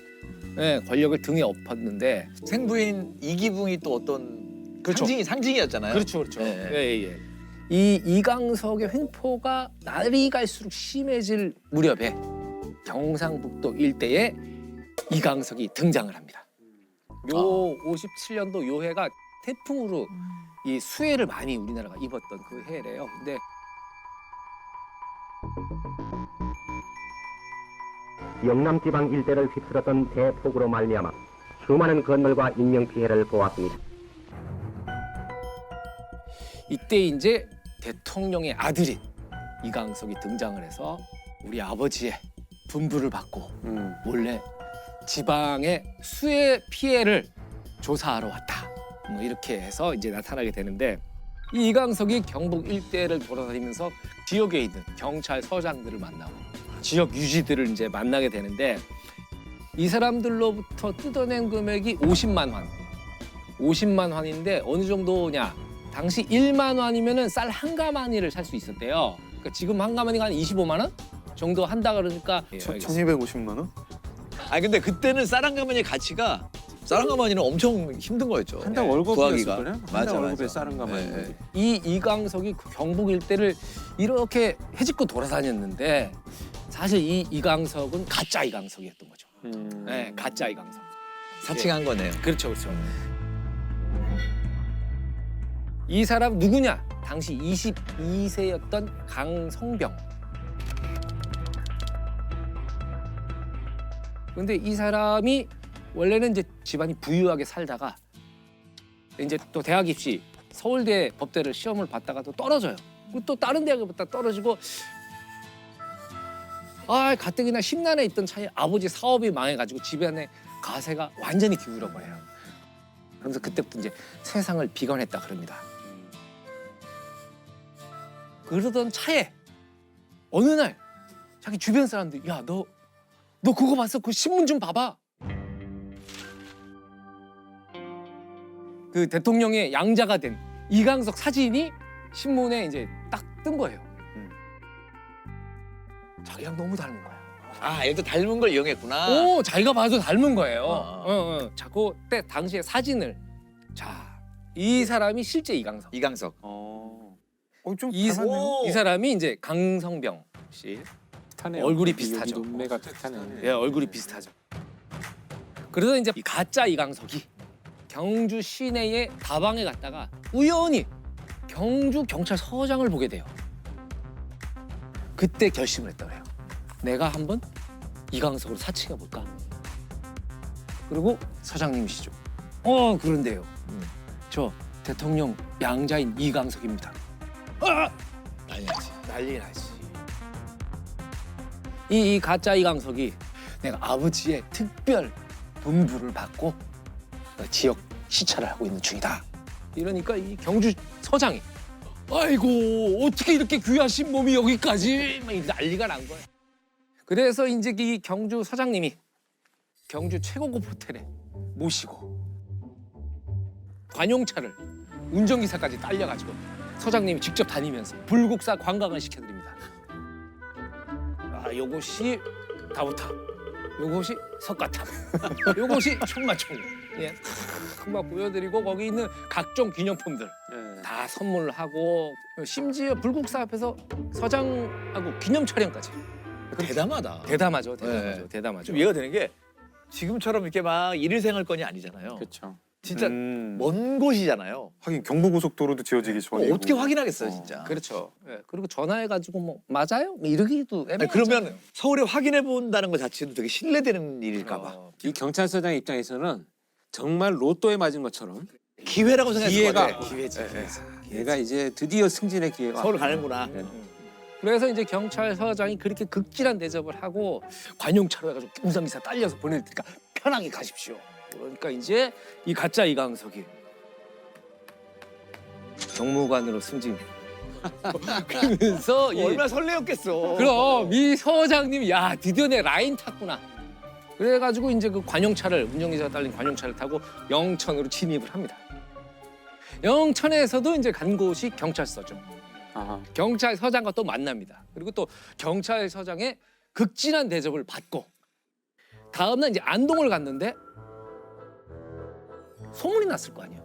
권력을 등에 업었는데 생부인 이기붕이 또 어떤 그렇죠. 상징이었잖아요. 그렇죠. 이 이강석의 횡포가 날이 갈수록 심해질 무렵에 경상북도 일대에 이강석이 등장을 합니다. 요 57년도 요 해가 태풍으로 이 수해를 많이 우리나라가 입었던 그 해래요. 근데 영남 지방 일대를 휩쓸었던 대폭우로 말미암아 수많은 건물과 인명 피해를 보았습니다. 이때 이제 대통령의 아들인 이강석이 등장을 해서 우리 아버지의 분부를 받고 몰래 지방의 수해 피해를 조사하러 왔다. 뭐 이렇게 해서 이제 나타나게 되는데 이 이강석이 경북 일대를 돌아다니면서 지역에 있는 경찰서장들을 만나고 지역 유지들을 이제 만나게 되는데 이 사람들로부터 뜯어낸 금액이 50만 환. 50만 환인데 어느 정도냐? 당시 1만 원이면은 쌀 한 가마니를 살 수 있었대요. 그러니까 지금 한 가마니가 한 25만 원 정도 한다 그러니까 1,250만 원? 아니 근데 그때는 쌀 한 가마니의 가치가 쌀 한 가마니는 엄청 힘든 거였죠. 한 달 월급이었을 구하기가. 거예요? 맞아. 한 달 월급에 쌀 한 가마니. 이 이강석이 그 경북 일대를 이렇게 헤집고 돌아다녔는데 사실 이 이강석은 가짜 이강석이었던 거죠. 네, 가짜 이강석. 사칭한 거네요. 그렇죠, 그렇죠. 이 사람 누구냐? 당시 22세였던 강성병. 근데 이 사람이 원래는 이제 집안이 부유하게 살다가 이제 또 대학 입시 서울대 법대를 시험을 봤다가 또 떨어져요. 그리고 또 다른 대학을 봤다 떨어지고 가뜩이나 심란해 있던 차에 아버지 사업이 망해가지고 집안의 가세가 완전히 기울어 버려요. 그러면서 그때부터 이제 세상을 비관했다 그럽니다. 그러던 차에 어느 날 자기 주변 사람들이 야, 너 그거 봤어? 그 신문 좀 봐봐. 그 대통령의 양자가 된 이강석 사진이 신문에 이제 딱 뜬 거예요. 자기랑 너무 닮은 거야. 얘도 닮은 걸 이용했구나. 자기가 봐도 닮은 거예요. 자, 그때 당시의 사진을 이 사람이 실제 이강석. 좀 이 사람이 이제 강성병 씨. 비슷하네요. 얼굴이 비슷하죠. 눈매가 비슷하네요. 예, 얼굴이 비슷하죠. 그래서 이제 이 가짜 이강석이 경주 시내의 다방에 갔다가 우연히 경주 경찰서장을 보게 돼요. 그때 결심을 했다 그래요. 내가 한번 이강석으로 사칭해 볼까? 그리고 서장님이시죠. 그런데요. 저 대통령 양자인 이강석입니다. 난리 나지. 이 가짜 이강석이 내가 아버지의 특별 분부를 받고 지역 시찰을 하고 있는 중이다. 이러니까 이 경주 서장이 아이고 어떻게 이렇게 귀하신 몸이 여기까지 막 난리가 난 거야. 그래서 이제 이 경주 서장님이 경주 최고급 호텔에 모시고 관용차를 운전기사까지 딸려가지고 서장님이 직접 다니면서 불국사 관광을 시켜드립니다. 요것이 다부탑, 요것이 석가탑, 요것이 천마총. 예, 막 보여드리고 거기 있는 각종 기념품들 다 선물을 하고 심지어 불국사 앞에서 서장하고 기념 촬영까지. 대담하다. 대담하죠. 네. 대담하죠. 좀 이해가 되는 게 지금처럼 이렇게 막 일일생활권이 아니잖아요. 그렇죠. 진짜 먼 곳이잖아요. 하긴 경부고속도로도 지어지기 전이고. 어떻게 확인하겠어요, 진짜. 그렇죠. 예, 그리고 전화해가지고 뭐 맞아요? 뭐 이러기도 아니, 그러면 서울에 확인해 본다는 것 자체도 되게 신뢰되는 일일까 봐. 이 경찰서장 입장에서는 정말 로또에 맞은 것처럼 기회라고 생각했을 것 같아. 기회지. 얘가 이제 드디어 승진의 기회가 서울 가는구나. 그래서 이제 경찰서장이 그렇게 극진한 대접을 하고 관용차로 해가지고 운전기사 딸려서 보낼 테니까 편하게 가십시오. 그러니까 이제 이 가짜 이강석이 경무관으로 승진. 그러면서 얼마나 설레었겠어. 그럼 이 서장님이 야 드디어 내 라인 탔구나. 그래가지고 이제 그 관용차를 운전기사가 딸린 관용차를 타고 영천으로 진입을 합니다. 영천에서도 이제 간 곳이 경찰서죠. 경찰서장과 또 만납니다. 그리고 또 경찰서장의 극진한 대접을 받고 다음날 이제 안동을 갔는데 소문이 났을 거 아니에요.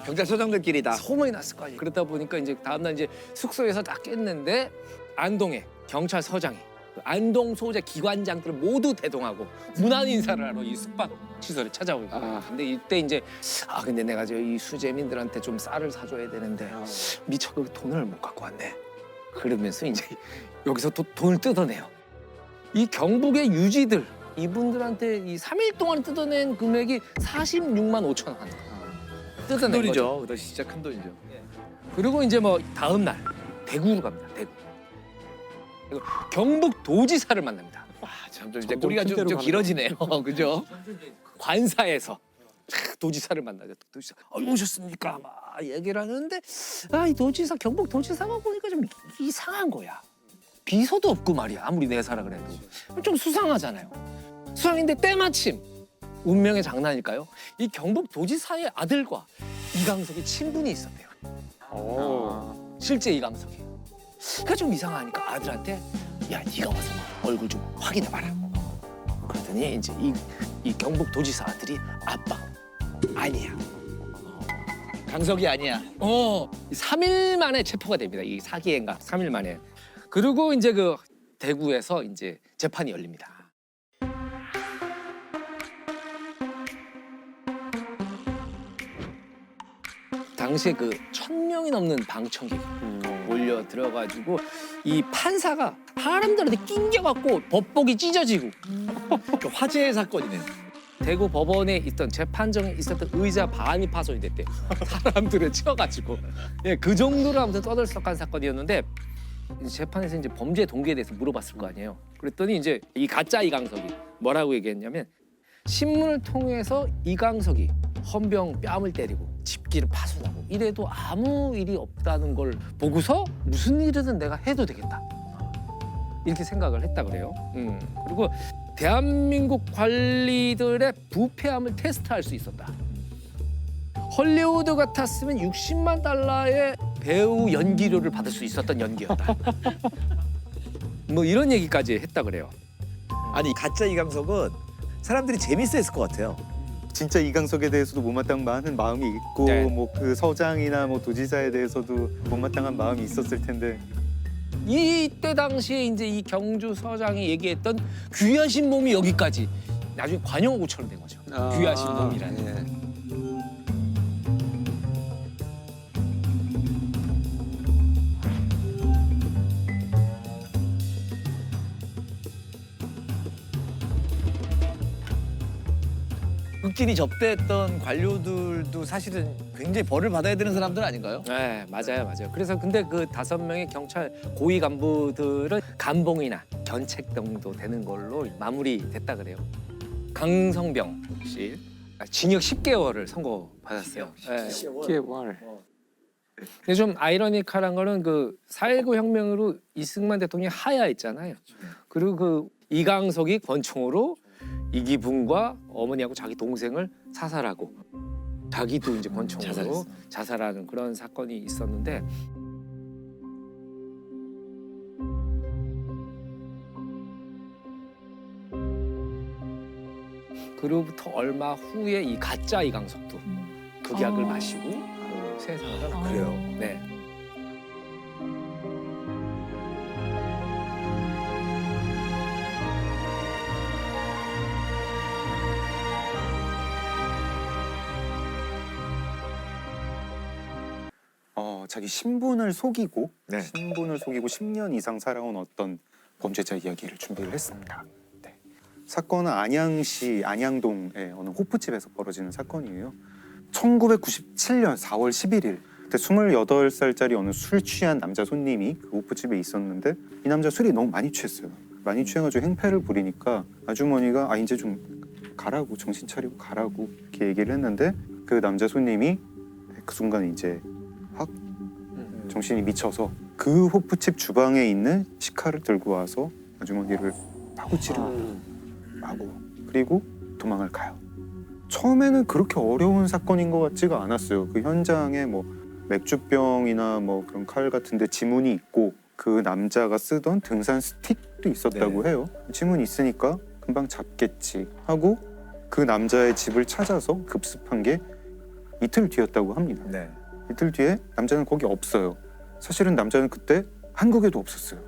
경찰서장들끼리다. 소문이 났을 거 아니에요. 그러다 보니까 이제 다음날 이제 숙소에서 딱 깼는데 안동에 경찰서장이 안동 소재 기관장들을 모두 대동하고 문안 인사를 하러 이 숙박 시설에 찾아오고. 근데 이때 이제 근데 내가 이 수재민들한테 좀 쌀을 사줘야 되는데 미처 그 돈을 못 갖고 왔네. 그러면서 이제 여기서 돈을 뜯어내요. 이 경북의 유지들 이분들한테 이 3일 동안 뜯어낸 금액이 46만 5천 원. 뜯어낸 큰 돈이죠. 거죠. 그거 진짜 큰 돈이죠. 그리고 이제 뭐 다음 날 대구로 갑니다. 대구. 그리고 경북 도지사를 만납니다. 참 좀 이제 꼬리가 좀 길어지네요. 그죠? 관사에서 도지사를 만나죠. 도지사 오셨습니까? 막 얘기를 하는데 이 도지사 경북 도지사가 보니까 좀 이상한 거야. 비서도 없고 말이야. 아무리 내사라 그래도 좀 수상하잖아요. 수상인데 때마침 운명의 장난일까요? 이 경북 도지사의 아들과 이강석이 친분이 있었대요. 실제 이강석이. 그러니까 좀 이상하니까 아들한테 야 네가 와서 얼굴 좀 확인해봐라. 그러더니 이제 이 경북 도지사 아들이 아빠 아니야. 강석이 아니야. 3일 만에 체포가 됩니다. 이 사기 행각 3일 만에. 그리고 이제 그 대구에서 이제 재판이 열립니다. 당시에 그 1,000명이 넘는 방청객이 몰려 들어가지고 이 판사가 사람들한테 낑겨갖고 법복이 찢어지고 화재의 사건이네요. 대구 법원에 있던 재판정에 있었던 의자 반이 파손이 됐대요. 사람들을 치워가지고 그 정도로 아무튼 떠들썩한 사건이었는데 재판에서 이제 범죄 동기에 대해서 물어봤을 거 아니에요. 그랬더니 이제 이 가짜 이강석이 뭐라고 얘기했냐면 신문을 통해서 이강석이 헌병 뺨을 때리고 집기를 파손하고 이래도 아무 일이 없다는 걸 보고서 무슨 일이든 내가 해도 되겠다 이렇게 생각을 했다 그래요. 그리고 대한민국 관리들의 부패함을 테스트할 수 있었다. 헐리우드 같았으면 60만 달러의 배우 연기료를 받을 수 있었던 연기였다. 뭐 이런 얘기까지 했다 그래요. 아니 가짜 이강석은 사람들이 재밌어했을 것 같아요. 진짜 이강석에 대해서도 못마땅한 마음이 있고 뭐 그 서장이나 뭐 도지사에 대해서도 못마땅한 마음이 있었을 텐데 이때 당시에 이제 이 경주 서장이 얘기했던 귀하신 몸이 여기까지 나중에 관용어구처럼 된 거죠. 귀하신 몸이라는. 극진히 접대했던 관료들도 사실은 굉장히 벌을 받아야 되는 사람들 아닌가요? 네, 맞아요. 그래서 근데 그 5명의 경찰 고위 간부들은 감봉이나 견책 정도 되는 걸로 마무리됐다 그래요. 강성병 씨 징역 10개월을 선고받았어요. 10개월. 근데 좀 아이러니컬한 거는 그 4.19 혁명으로 이승만 대통령이 하야했잖아요. 그리고 그 이강석이 권총으로 이기붕과 어머니하고 자기 동생을 사살하고 자기도 이제 권총으로 자살하는 그런 사건이 있었는데 그로부터 얼마 후에 이 가짜 이강석도 극약을 마시고 세상을 그래요? 네. 자기 신분을 속이고 10년 이상 살아온 어떤 범죄자 이야기를 준비를 했습니다. 네. 사건은 안양시 안양동의 어느 호프집에서 벌어지는 사건이에요. 1997년 4월 11일 그때 28살짜리 어느 술 취한 남자 손님이 그 호프집에 있었는데 이 남자 술이 너무 많이 취했어요. 많이 취해가지고 행패를 부리니까 아주머니가 이제 좀 가라고, 정신 차리고 가라고 이렇게 얘기를 했는데 그 남자 손님이 그 순간 이제 확 정신이 미쳐서 그 호프집 주방에 있는 식칼을 들고 와서 아주머니를 마구 찌르고 그리고 도망을 가요. 처음에는 그렇게 어려운 사건인 것 같지가 않았어요. 그 현장에 뭐 맥주병이나 뭐 그런 칼 같은데 지문이 있고 그 남자가 쓰던 등산 스틱도 있었다고 해요. 지문이 있으니까 금방 잡겠지 하고 그 남자의 집을 찾아서 급습한 게 이틀 뒤였다고 합니다. 이틀 뒤에 남자는 거기 없어요. 사실은 남자는 그때 한국에도 없었어요.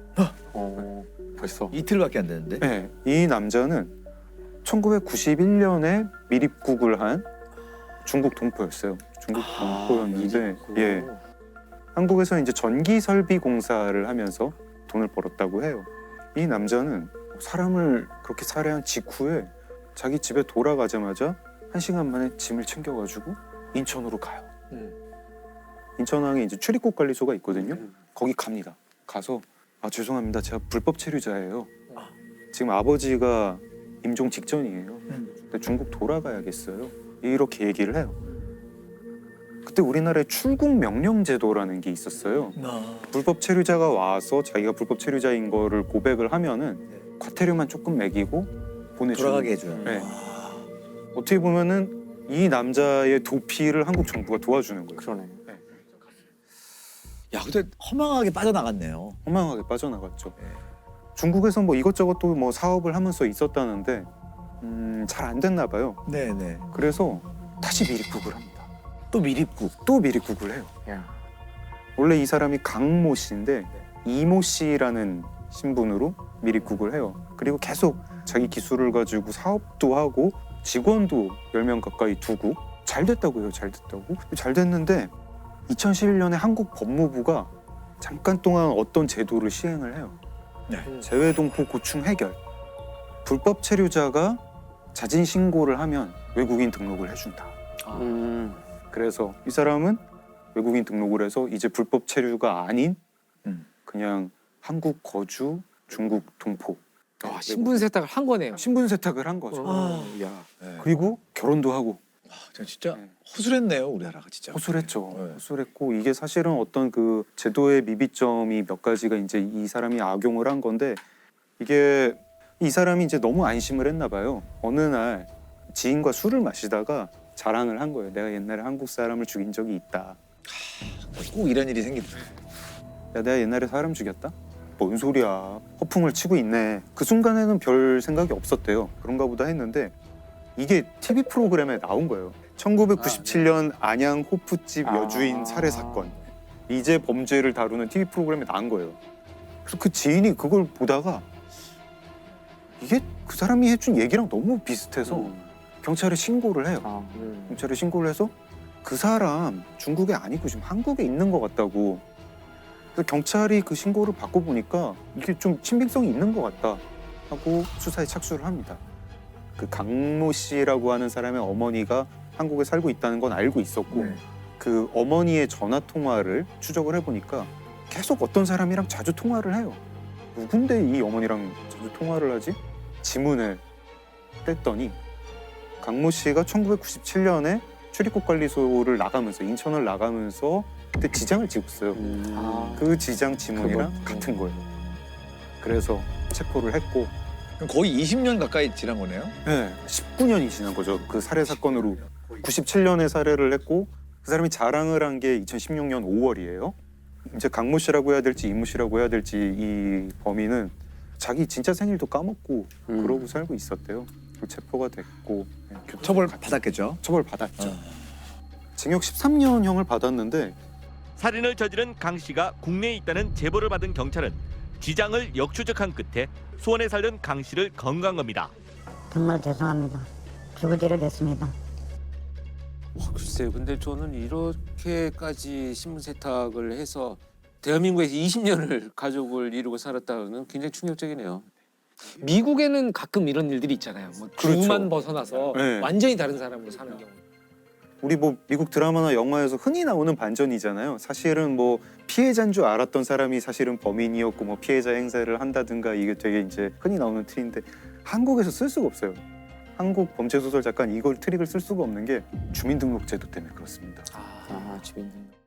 벌써 이틀밖에 안 되는데? 네, 이 남자는 1991년에 미립국을 한 중국 동포였어요. 중국 동포였는데, 예, 한국에서 이제 전기 설비 공사를 하면서 돈을 벌었다고 해요. 이 남자는 사람을 그렇게 살해한 직후에 자기 집에 돌아가자마자 1시간 만에 짐을 챙겨가지고 인천으로 가요. 인천항에 이제 출입국 관리소가 있거든요. 거기 갑니다. 가서 죄송합니다. 제가 불법 체류자예요. 지금 아버지가 임종 직전이에요. 근데 중국 돌아가야겠어요. 이렇게 얘기를 해요. 그때 우리나라에 출국 명령 제도라는 게 있었어요. 불법 체류자가 와서 자기가 불법 체류자인 거를 고백을 하면은 과태료만 조금 매기고 보내주는 돌아가게 해줘요. 네. 어떻게 보면은 이 남자의 도피를 한국 정부가 도와주는 거예요. 그러네. 야, 근데 허망하게 빠져나갔네요. 허망하게 빠져나갔죠. 중국에서 뭐 이것저것 또 뭐 사업을 하면서 있었다는데 잘 안 됐나 봐요. 네네. 그래서 다시 미립국을 합니다. 또 미립국? 또 미립국을 해요. 원래 이 사람이 강모 씨인데 이모 씨라는 신분으로 미립국을 해요. 그리고 계속 자기 기술을 가지고 사업도 하고 직원도 10명 가까이 두고 잘 됐다고 해요. 잘 됐다고. 잘 됐는데 2011년에 한국 법무부가 잠깐 동안 어떤 제도를 시행을 해요. 재외동포 고충 해결. 불법 체류자가 자진 신고를 하면 외국인 등록을 해준다. 그래서 이 사람은 외국인 등록을 해서 이제 불법 체류가 아닌 그냥 한국 거주 중국 동포. 신분 세탁을 한 거네요. 신분 세탁을 한 거죠. 그리고 결혼도 하고. 진짜 허술했네요, 우리나라가 진짜. 허술했죠. 허술했고 이게 사실은 어떤 그 제도의 미비점이 몇 가지가 이제 이 사람이 악용을 한 건데 이게 이 사람이 이제 너무 안심을 했나 봐요. 어느 날 지인과 술을 마시다가 자랑을 한 거예요. 내가 옛날에 한국 사람을 죽인 적이 있다. 꼭 이런 일이 생긴다. 야, 내가 옛날에 사람 죽였다? 뭔 소리야. 허풍을 치고 있네. 그 순간에는 별 생각이 없었대요. 그런가 보다 했는데 이게 TV 프로그램에 나온 거예요. 1997년 안양 호프집 여주인 살해 사건. 이제 범죄를 다루는 TV 프로그램에 나온 거예요. 그래서 그 지인이 그걸 보다가 이게 그 사람이 해준 얘기랑 너무 비슷해서 경찰에 신고를 해요. 경찰에 신고를 해서 그 사람 중국에 아니고 지금 한국에 있는 것 같다고. 그래서 경찰이 그 신고를 받고 보니까 이게 좀 신빙성이 있는 것 같다 하고 수사에 착수를 합니다. 그 강모 씨라고 하는 사람의 어머니가 한국에 살고 있다는 건 알고 있었고 그 어머니의 전화 통화를 추적을 해보니까 계속 어떤 사람이랑 자주 통화를 해요. 누군데 이 어머니랑 자주 통화를 하지? 지문을 뗐더니 강모 씨가 1997년에 출입국 관리소를 나가면서 인천을 나가면서 그때 지장을 찍었어요. 그 지장 지문이랑 같은 거예요. 그래서 체포를 했고 그럼 거의 20년 가까이 지난 거네요? 네, 19년이 지난 거죠. 그 살해 사건으로 97년에 살해를 했고 그 사람이 자랑을 한 게 2016년 5월이에요. 이제 강모 씨라고 해야 될지 이모 씨라고 해야 될지 이 범인은 자기 진짜 생일도 까먹고 그러고 살고 있었대요. 체포가 됐고 처벌 받았겠죠? 처벌 받았죠. 징역 13년형을 받았는데 살인을 저지른 강 씨가 국내에 있다는 제보를 받은 경찰은 지장을 역추적한 끝에 수원에 살던 강 씨를 건간 겁니다. 정말 죄송합니다. 죽을 죄를 냈습니다. 글쎄요. 근데 저는 이렇게까지 신분 세탁을 해서 대한민국에서 20년을 가족을 이루고 살았다는 굉장히 충격적이네요. 미국에는 가끔 이런 일들이 있잖아요. 뭐 그렇죠. 주만 벗어나서 네. 완전히 다른 사람으로 사는 경우. 우리 뭐 미국 드라마나 영화에서 흔히 나오는 반전이잖아요. 사실은 뭐 피해자인 줄 알았던 사람이 사실은 범인이었고 뭐 피해자 행세를 한다든가 이게 되게 이제 흔히 나오는 틀인데 한국에서 쓸 수가 없어요. 한국 범죄 소설 작가는 이걸 트릭을 쓸 수가 없는 게 주민등록제도 때문에 그렇습니다. 주민등록.